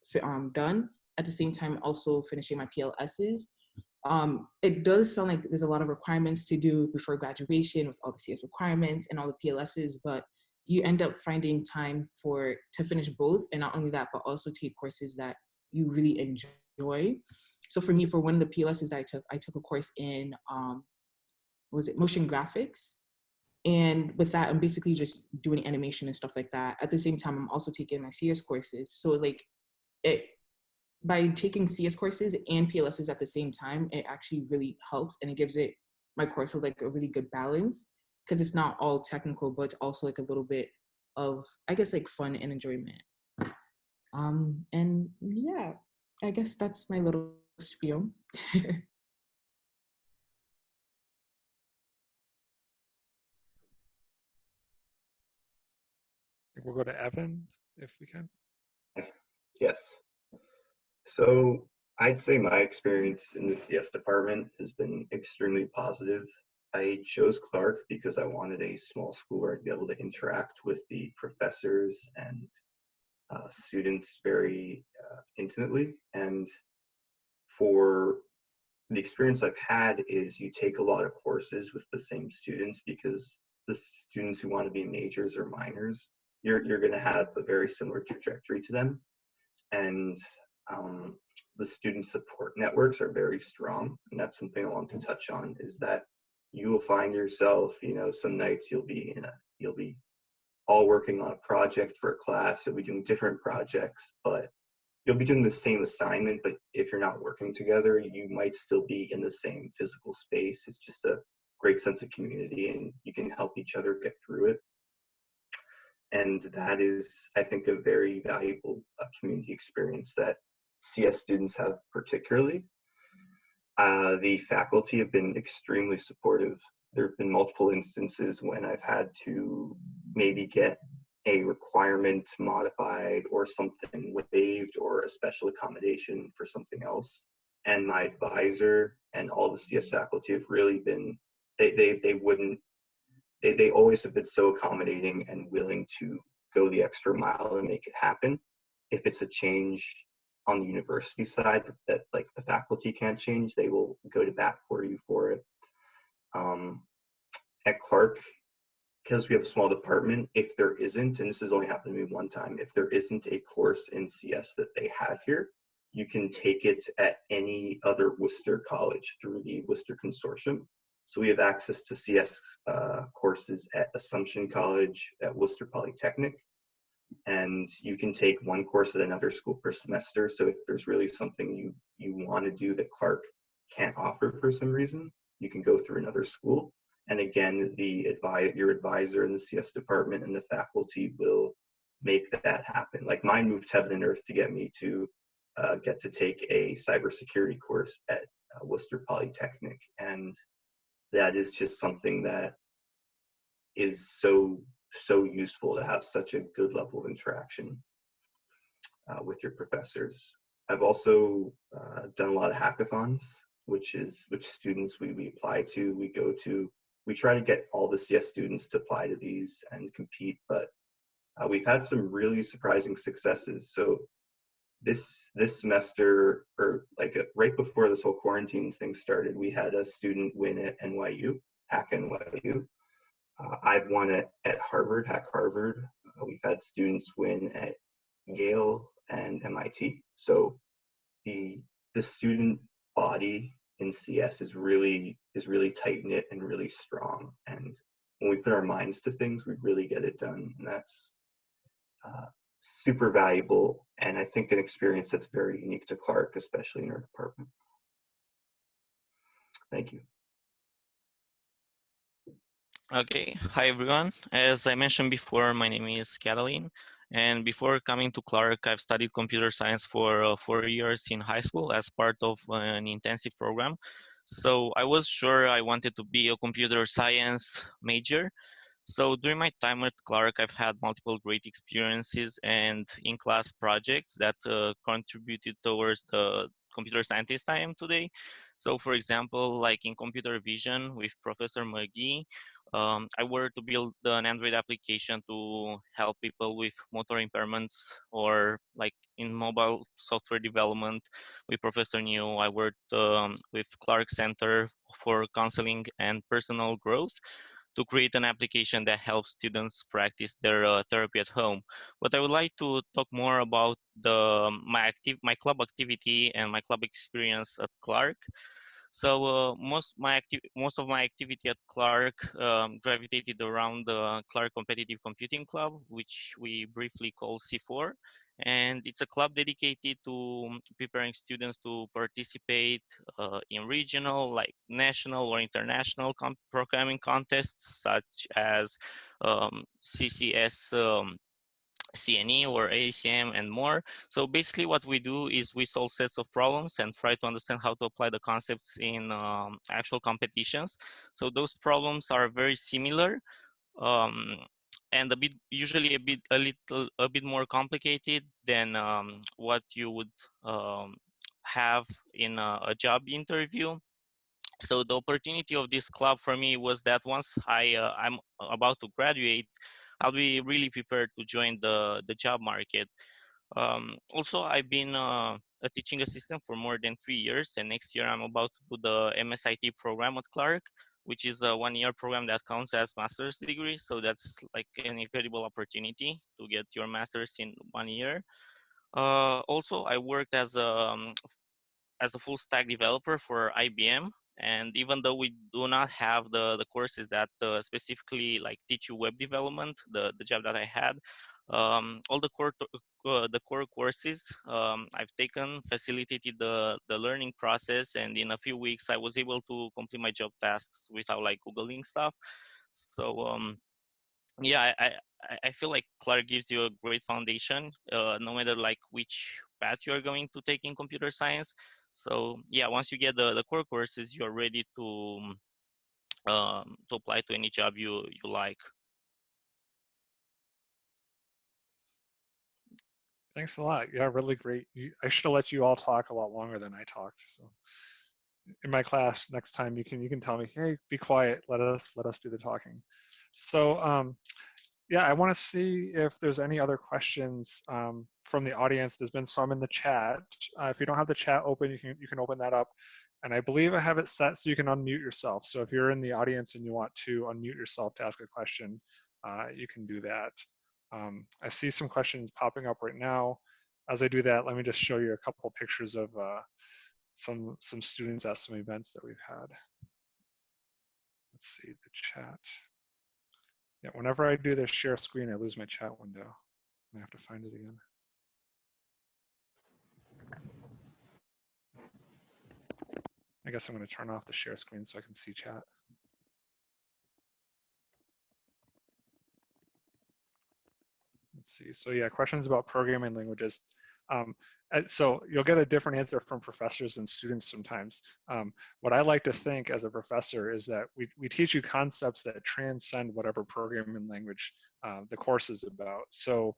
done at the same time also finishing my PLSs. It does sound like there's a lot of requirements to do before graduation with all the CS requirements and all the PLSs, but you end up finding time to finish both, and not only that, but also take courses that you really enjoy. So for me, for one of the PLSs that I took a course in was it motion graphics, and with that, I'm basically just doing animation and stuff like that. At the same time, I'm also taking my CS courses. So like it, by taking CS courses and PLSs at the same time, it actually really helps, and it gives it my course with like a really good balance, because it's not all technical, but it's also like a little bit of, I guess, like fun and enjoyment. And yeah, I guess that's my little spiel. We'll go to Evan if we can. Yes. So I'd say my experience in the CS department has been extremely positive. I chose Clark because I wanted a small school where I'd be able to interact with the professors and students very intimately. And for the experience I've had is you take a lot of courses with the same students because the students who want to be majors or minors, you're going to have a very similar trajectory to them. And the student support networks are very strong. And that's something I want to touch on, is that you will find yourself, some nights you'll be all working on a project for a class, you'll be doing different projects, but you'll be doing the same assignment, but if you're not working together, you might still be in the same physical space. It's just a great sense of community, and you can help each other get through it. And that is, I think, a very valuable community experience that CS students have particularly. The faculty have been extremely supportive. There have been multiple instances when I've had to maybe get a requirement modified or something waived or a special accommodation for something else. And my advisor and all the CS faculty have really been, they always have been so accommodating and willing to go the extra mile and make it happen. If it's a change on the university side that like the faculty can't change, they will go to bat for you for it. At Clark, because we have a small department, if there isn't, and this has only happened to me one time, if there isn't a course in CS that they have here, you can take it at any other Worcester college through the Worcester Consortium. So we have access to CS courses at Assumption College, at Worcester Polytechnic, and you can take one course at another school per semester. So if there's really something you want to do that Clark can't offer for some reason, you can go through another school. And again, your advisor in the CS department and the faculty will make that happen. Like mine moved heaven and earth to get me to get to take a cybersecurity course at Worcester Polytechnic. And that is just something that is so useful to have such a good level of interaction with your professors. I've also done a lot of hackathons, which students we apply to, we go to. We try to get all the CS students to apply to these and compete, but we've had some really surprising successes. So this semester, or like right before this whole quarantine thing started, we had a student win at NYU, Hack NYU. I've won at Harvard, Hack Harvard. We've had students win at Yale and MIT. So the student body in CS is really tight knit and really strong. And when we put our minds to things, we really get it done. And that's super valuable. And I think an experience that's very unique to Clark, especially in our department. Thank you. Okay, hi everyone. As I mentioned before, my name is Catalina, and before coming to Clark, I've studied computer science for 4 years in high school as part of an intensive program. So I was sure I wanted to be a computer science major. So during my time at Clark, I've had multiple great experiences and in-class projects that contributed towards the computer scientist I am today. So for example, like in computer vision with Professor McGee, I worked to build an Android application to help people with motor impairments, or like in mobile software development with Professor New, I worked with Clark Center for Counseling and Personal Growth to create an application that helps students practice their therapy at home. But I would like to talk more about my club activity and my club experience at Clark. So most of my activity at Clark gravitated around the Clark Competitive Computing Club, which we briefly call C4. And it's a club dedicated to preparing students to participate in regional, like national or international programming contests, such as CCS, CNE or ACM, and more. So basically what we do is we solve sets of problems and try to understand how to apply the concepts in actual competitions. So those problems are very similar, um, and usually a bit more complicated than what you would have in a job interview. So the opportunity of this club for me was that once I'm about to graduate, I'll be really prepared to join the job market. Also, I've been a teaching assistant for more than 3 years, and next year I'm about to do the MSIT program at Clark, which is a 1-year program that counts as master's degree. So that's like an incredible opportunity to get your master's in 1 year. Also, I worked as a full stack developer for IBM. And even though we do not have the courses that specifically like teach you web development, the job that I had, all the core courses I've taken facilitated the learning process, and in a few weeks I was able to complete my job tasks without like Googling stuff. So yeah, I feel like Clark gives you a great foundation, no matter like which path you are going to take in computer science. So yeah, once you get the core courses, you're ready to apply to any job you like. Thanks a lot. Yeah, really great. I should have let you all talk a lot longer than I talked. So in my class next time, you can tell me, hey, be quiet. Let us do the talking. So yeah, I want to see if there's any other questions from the audience. There's been some in the chat. If you don't have the chat open, you can open that up. And I believe I have it set so you can unmute yourself. So if you're in the audience and you want to unmute yourself to ask a question, you can do that. I see some questions popping up right now. As I do that, let me just show you a couple pictures of some students at some events that we've had. Let's see the chat. Yeah, whenever I do this share screen, I lose my chat window. I have to find it again. I guess I'm going to turn off the share screen so I can see chat. Let's see. So yeah, questions about programming languages. So you'll get a different answer from professors and students sometimes. What I like to think as a professor is that we teach you concepts that transcend whatever programming language the course is about. So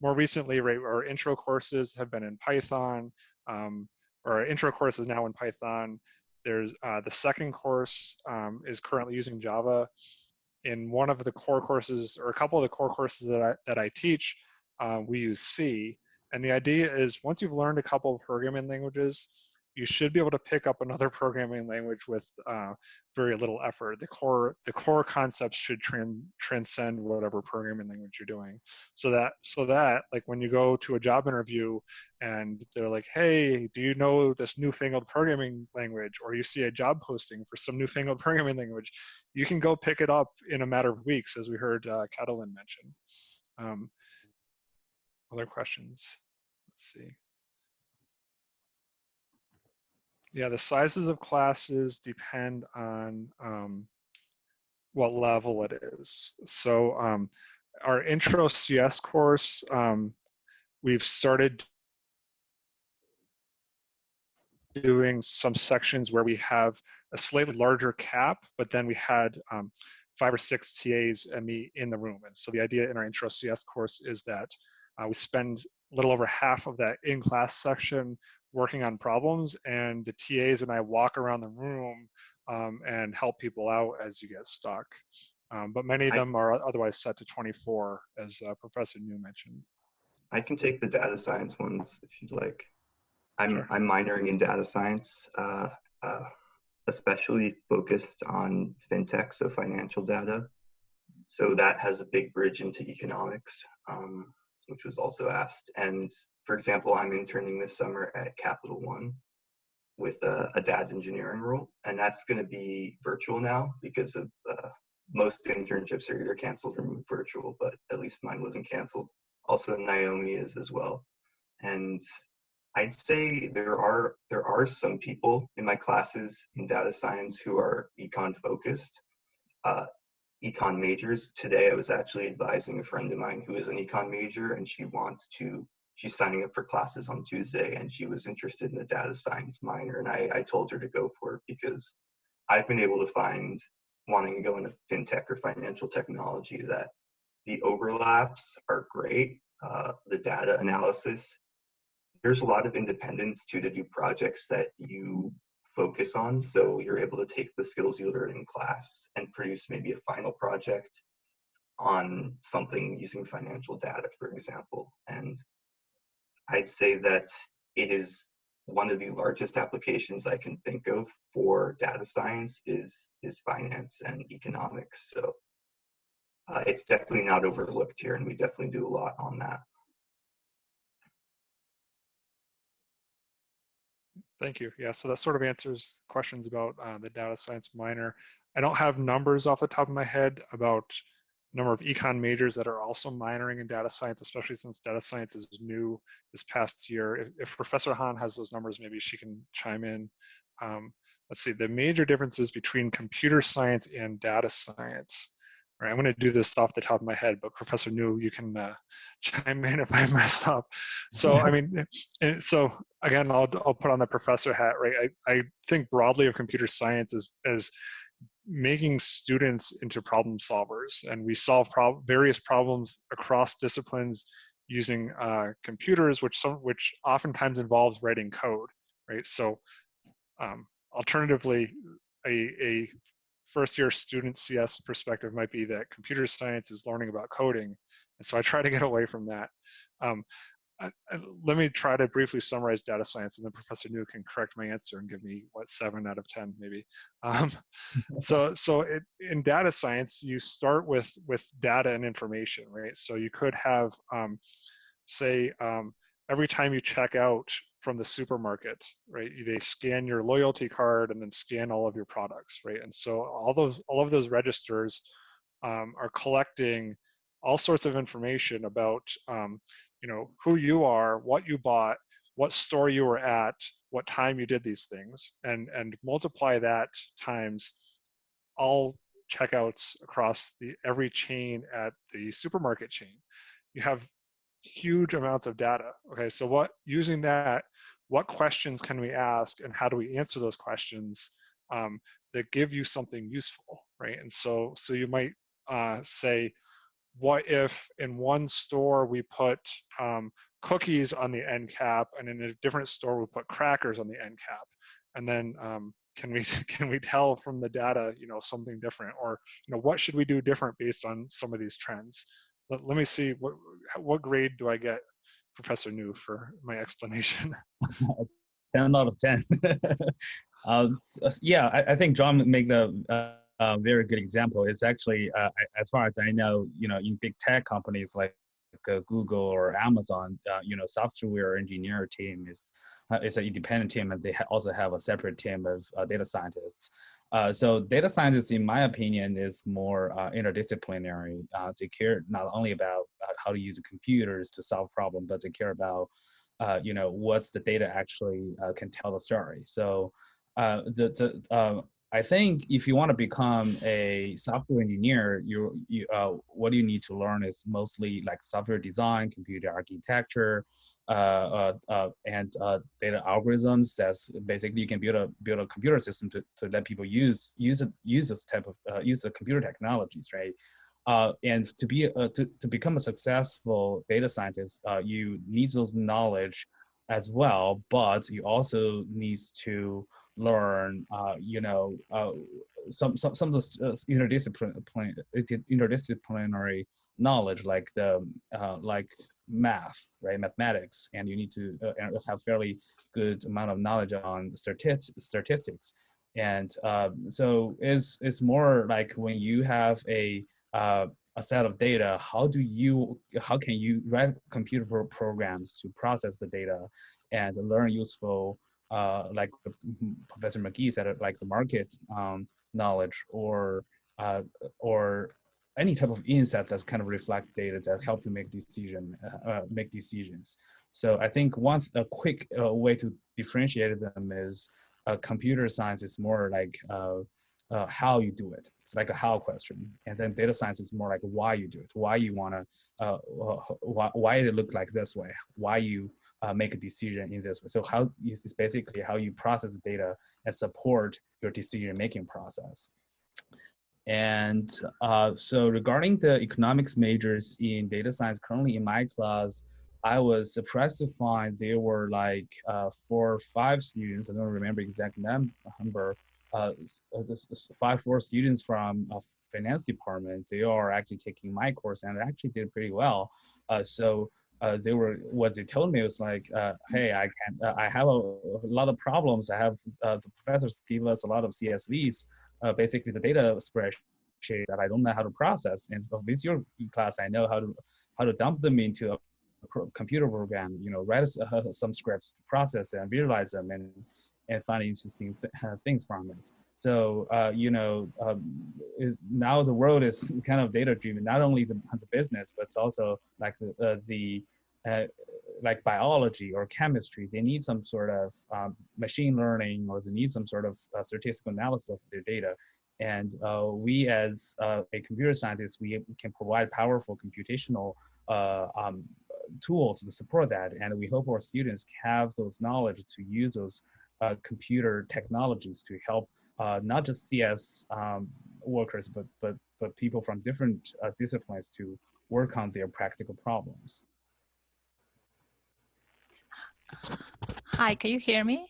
more recently, right, our intro courses have been in Python, or our intro course is now in Python. There's the second course is currently using Java. In one of the core courses, or a couple of the core courses that I teach, we use C. And the idea is once you've learned a couple of programming languages, you should be able to pick up another programming language with very little effort. The core concepts should transcend whatever programming language you're doing. So that like when you go to a job interview and they're like, hey, do you know this newfangled programming language? Or you see a job posting for some newfangled programming language, you can go pick it up in a matter of weeks, as we heard Catalina mention. Other questions? Let's see. Yeah, the sizes of classes depend on what level it is. So our intro CS course, we've started doing some sections where we have a slightly larger cap, but then we had 5 or 6 TAs and me in the room. And so the idea in our Intro CS course is that we spend a little over half of that in-class section working on problems, and the TAs and I walk around the room and help people out as you get stuck. But many of them are otherwise set to 24, as Professor New mentioned. I can take the data science ones if you'd like. Sure. I'm minoring in data science, especially focused on fintech, so financial data. So that has a big bridge into economics, which was also asked. And for example, I'm interning this summer at Capital One with a data engineering role, and that's going to be virtual now because of most internships are either canceled or moved virtual, but at least mine wasn't canceled. Also, Naomi is as well. And I'd say there are some people in my classes in data science who are econ focused, econ majors. Today, I was actually advising a friend of mine who is an econ major, and she's signing up for classes on Tuesday, and she was interested in the data science minor, and I told her to go for it because I've been able to find, wanting to go into fintech or financial technology, that the overlaps are great. The data analysis, there's a lot of independence too to do projects that you focus on. So you're able to take the skills you learn in class and produce maybe a final project on something using financial data, for example. And I'd say that it is one of the largest applications I can think of for data science is finance and economics. So it's definitely not overlooked here, and we definitely do a lot on that. Thank you. Yeah, so that sort of answers questions about the data science minor. I don't have numbers off the top of my head about number of econ majors that are also minoring in data science, especially since data science is new this past year. If Professor Han has those numbers, maybe she can chime in. Let's see, the major differences between computer science and data science. All right, I'm going to do this off the top of my head, but Professor New, you can chime in if I mess up. So, I mean, so again, I'll put on the professor hat, right? I think broadly of computer science as making students into problem solvers, and we solve various problems across disciplines using computers, which oftentimes involves writing code, right? So alternatively, a first-year student CS perspective might be that computer science is learning about coding, and so I try to get away from that. Let me try to briefly summarize data science, and then Professor New can correct my answer and give me, what, 7 out of 10 maybe. In data science, you start with data and information, right? So you could have, say, every time you check out from the supermarket, right, they scan your loyalty card and then scan all of your products, right? And so all of those registers are collecting all sorts of information about who you are, what you bought, what store you were at, what time you did these things, and multiply that times all checkouts across every chain at the supermarket chain. You have huge amounts of data. Okay, so using that, what questions can we ask, and how do we answer those questions that give you something useful, right? And so you might say, what if in one store we put cookies on the end cap, and in a different store we put crackers on the end cap, and then can we tell from the data something different, or what should we do different based on some of these trends? Let me see, what grade do I get, Professor New, for my explanation? 10 out of 10. Yeah, I think John made a very good example. It's actually, as far as I know, in big tech companies like Google or Amazon, software engineer team is an independent team, and they also have a separate team of data scientists. So data scientists, in my opinion, is more interdisciplinary. They care not only about how to use computers to solve problems, but they care about what's the data actually can tell the story. So I think if you want to become a software engineer, what you need to learn is mostly like software design, computer architecture, and data algorithms. That's basically you can build a computer system to let people use this type of use the computer technologies, right? And to become a successful data scientist, you need those knowledge as well, but you also needs to learn, some of the interdisciplinary knowledge, like like math, right, mathematics, and you need to have fairly good amount of knowledge on statistics, and so it's more like when you have a set of data, how can you write computer programs to process the data and learn useful, like Professor McGee said, like the market knowledge, uh, or any type of insight that's kind of reflect data that help you make decisions. So I think a quick way to differentiate them is computer science is more like how you do it. It's like a how question, and then data science is more like why you do it, why you want to, why it look like this way, why you make a decision in this way. So how is basically how you process the data and support your decision-making process. And so regarding the economics majors in data science, currently in my class, I was surprised to find there were like 4 or 5 students, I don't remember exact number, 4 students from a finance department. They are actually taking my course and actually did pretty well. What they told me was like, hey, I have a lot of problems. I have the professors give us a lot of CSVs, basically the data spreadsheets that I don't know how to process. And with your class, I know how to dump them into a computer program, write some scripts, process and visualize them, and find interesting things from it. So, now the world is kind of data driven, not only the business, but also like like biology or chemistry. They need some sort of machine learning, or they need some sort of statistical analysis of their data. And we as a computer scientist, we can provide powerful computational tools to support that. And we hope our students have those knowledge to use those computer technologies to help not just CS workers, but people from different disciplines to work on their practical problems. Hi, can you hear me?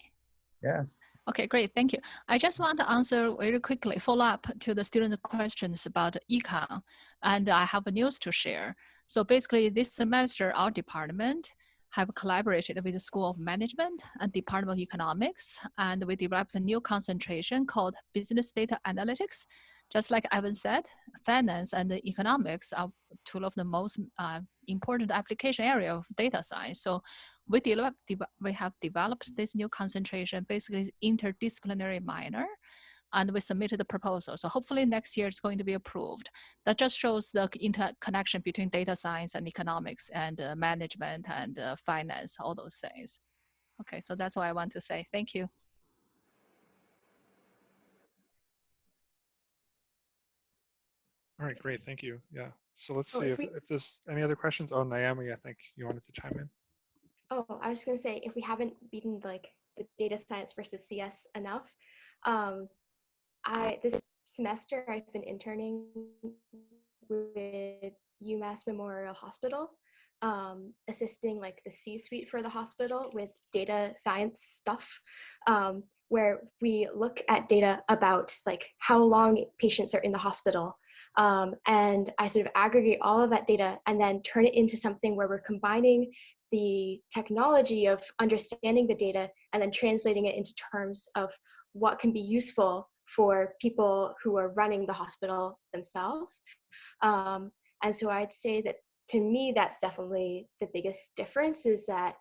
Yes. Okay, great, thank you. I just want to answer very quickly, follow up to the student questions about econ, and I have news to share. So basically this semester, our department have collaborated with the School of Management and Department of Economics, and we developed a new concentration called Business Data Analytics. Just like Evan said, finance and economics are two of the most important application area of data science. So we have developed this new concentration, basically interdisciplinary minor, and we submitted the proposal. So hopefully next year it's going to be approved. That just shows the interconnection between data science and economics and management and finance, all those things. Okay, so that's what I want to say. Thank you. All right, great, thank you. Yeah, so let's see if there's any other questions. Oh, Naomi, I think you wanted to chime in. Oh, I was going to say, if we haven't beaten like the data science versus CS enough, this semester I've been interning with UMass Memorial Hospital, assisting like the C-suite for the hospital with data science stuff, where we look at data about like how long patients are in the hospital. And I sort of aggregate all of that data and then turn it into something where we're combining the technology of understanding the data and then translating it into terms of what can be useful for people who are running the hospital themselves. And so I'd say that to me, that's definitely the biggest difference, is that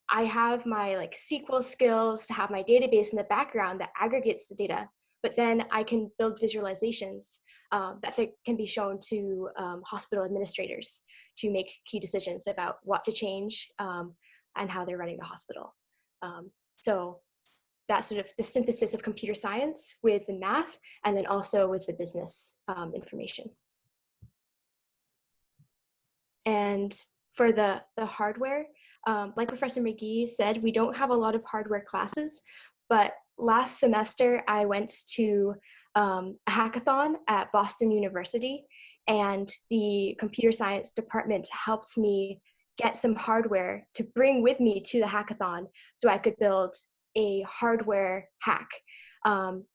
I have my like SQL skills, have my database in the background that aggregates the data, but then I can build visualizations that can be shown to hospital administrators to make key decisions about what to change and how they're running the hospital. So that sort of the synthesis of computer science with the math, and then also with the business information. And for the hardware, like Professor McGee said, we don't have a lot of hardware classes, but last semester I went to a hackathon at Boston University, and the computer science department helped me get some hardware to bring with me to the hackathon so I could build a hardware hack.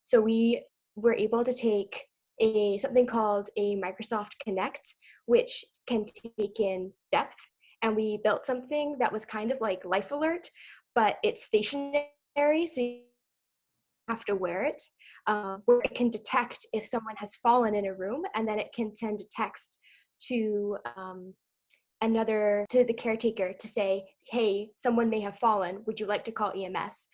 So we were able to take something called a Microsoft Connect, which can take in depth. And we built something that was kind of like Life Alert, but it's stationary, so you have to wear it, where it can detect if someone has fallen in a room, and then it can send a text to to the caretaker to say, hey, someone may have fallen, would you like to call EMS?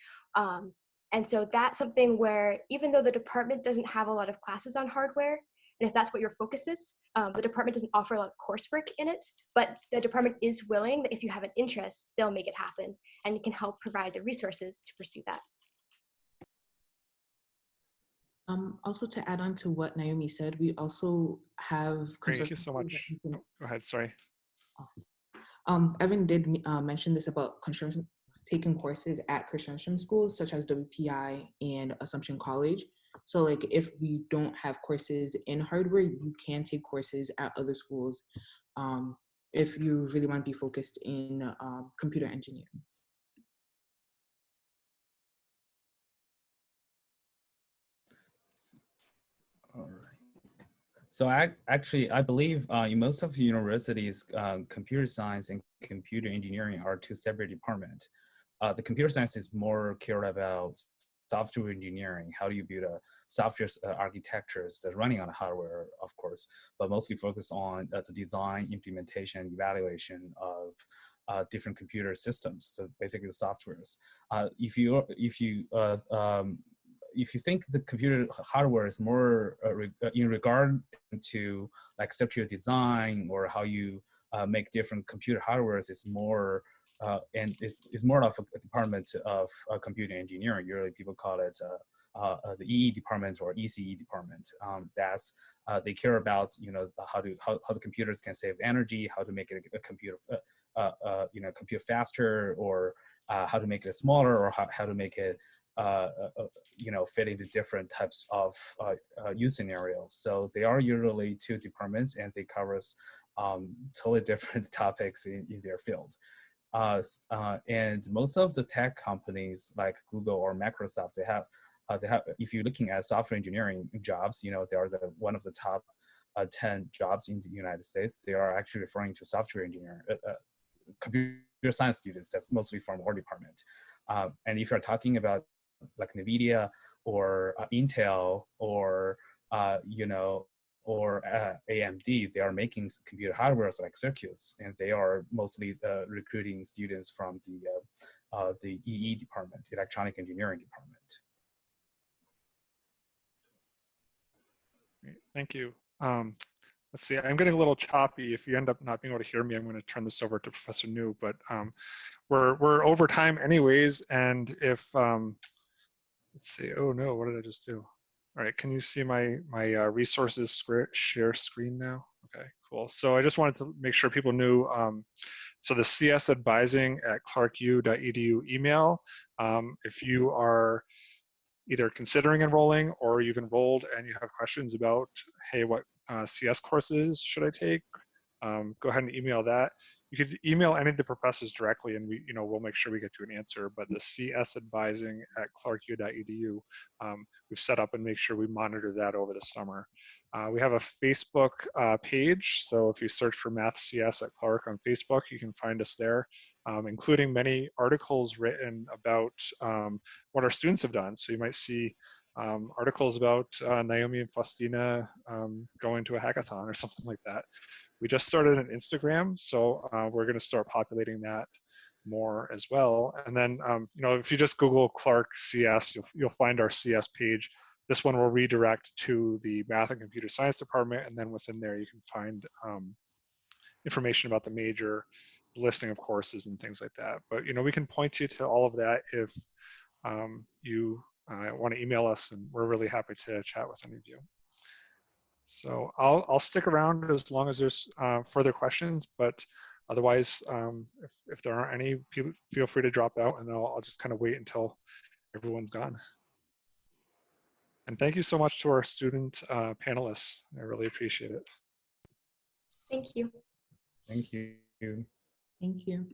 And so that's something where, even though the department doesn't have a lot of classes on hardware, and if that's what your focus is, the department doesn't offer a lot of coursework in it, but the department is willing that if you have an interest, they'll make it happen, and you can help provide the resources to pursue that. Also, to add on to what Naomi said, we also have. Thank you so much. Oh, go ahead, sorry. Evan did mention this about construction, taking courses at construction schools such as WPI and Assumption College. So like if we don't have courses in hardware, you can take courses at other schools if you really want to be focused in computer engineering. All right. So I believe in most of the universities, computer science and computer engineering are two separate departments. The computer science is more cared about software engineering. How do you build a software architectures that's running on hardware, of course, but mostly focus on the design, implementation, evaluation of different computer systems. So basically the softwares. If you think the computer hardware is more in regard to like circuit design or how you make different computer hardwares, is more and it's more of a department of computer engineering. Usually people call it the EE department or ECE department. That's they care about how the computers can save energy, how to make it a computer compute faster, or how to make it smaller, or how to make it fit into different types of use scenarios. So they are usually two departments, and they covers totally different topics in their field. And most of the tech companies like Google or Microsoft, they have, if you're looking at software engineering jobs, they are one of the top 10 jobs in the United States. They are actually referring to software engineering, computer science students. That's mostly from our department. And if you're talking about like NVIDIA or Intel or AMD, they are making computer hardware like circuits, and they are mostly recruiting students from the EE department, electronic engineering department. Great, thank you. Let's see, I'm getting a little choppy. If you end up not being able to hear me, I'm going to turn this over to Professor New, but we're over time anyways, and if let's see. Oh no, what did I just do? All right, can you see my resources share screen now? Okay, cool. So I just wanted to make sure people knew. So the CS advising at clarku.edu email. If you are either considering enrolling or you've enrolled and you have questions about, hey, what CS courses should I take? Go ahead and email that. You could email any of the professors directly, and we'll make sure we get you an answer. But the CS advising at clarku.edu, we've set up and make sure we monitor that over the summer. We have a Facebook page, so if you search for Math CS at Clark on Facebook, you can find us there, including many articles written about what our students have done. So you might see articles about Naomi and Faustina going to a hackathon or something like that. We just started an Instagram, so we're going to start populating that more as well. And then, if you just Google Clark CS, you'll find our CS page. This one will redirect to the Math and Computer Science department, and then within there you can find information about the major, listing of courses and things like that. But we can point you to all of that if you want to email us, and we're really happy to chat with any of you. So I'll stick around as long as there's further questions, but otherwise, if there aren't any, feel free to drop out, and I'll just kind of wait until everyone's gone. And thank you so much to our student panelists. I really appreciate it. Thank you. Thank you. Thank you.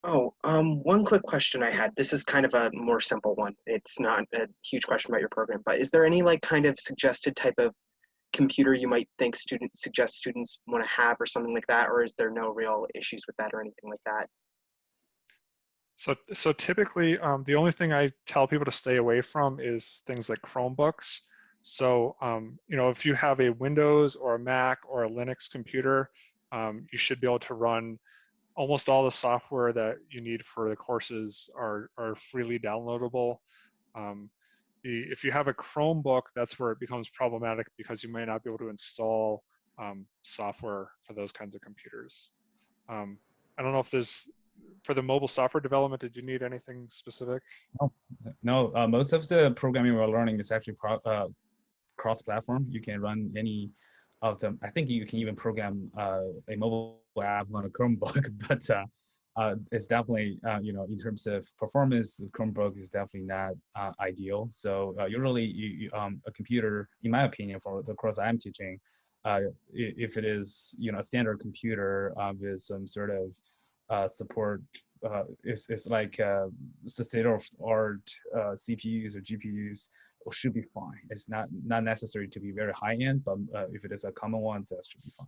Oh, one quick question I had. This is kind of a more simple one. It's not a huge question about your program, but is there any like kind of suggested type of computer you might think suggest students want to have or something like that, or is there no real issues with that or anything like that? So typically, the only thing I tell people to stay away from is things like Chromebooks. So you know, if you have a Windows or a Mac or a Linux computer, you should be able to run almost all the software that you need for the courses are freely downloadable. If you have a Chromebook, that's where it becomes problematic because you may not be able to install software for those kinds of computers. I don't know if there's, for the mobile software development, did you need anything specific? No, most of the programming we're learning is actually cross-platform. You can run any of them. I think you can even program a mobile app on a Chromebook, but it's definitely, you know, in terms of performance, Chromebook is definitely not ideal. So usually a computer, in my opinion, for the course I'm teaching, if it is, you know, a standard computer with some sort of support, it's like the state-of-art CPUs or GPUs should be fine. It's not necessary to be very high end, but if it is a common one, that should be fine.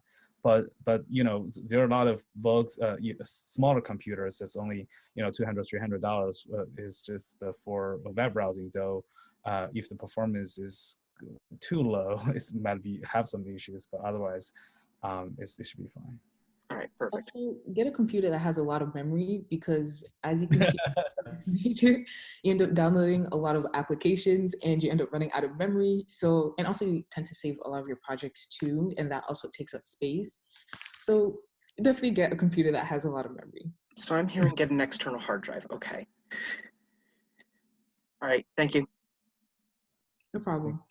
But you know, there are a lot of bugs, smaller computers that's only, you know, $200, $300 is just for web browsing. Though if the performance is too low, it might have some issues, but otherwise it should be fine. All right, perfect. Also, get a computer that has a lot of memory, because as you can see, major, you end up downloading a lot of applications and you end up running out of memory. So, and also you tend to save a lot of your projects too, and that also takes up space. So definitely get a computer that has a lot of memory. So I'm hearing get an external hard drive. Okay. All right, thank you. No problem.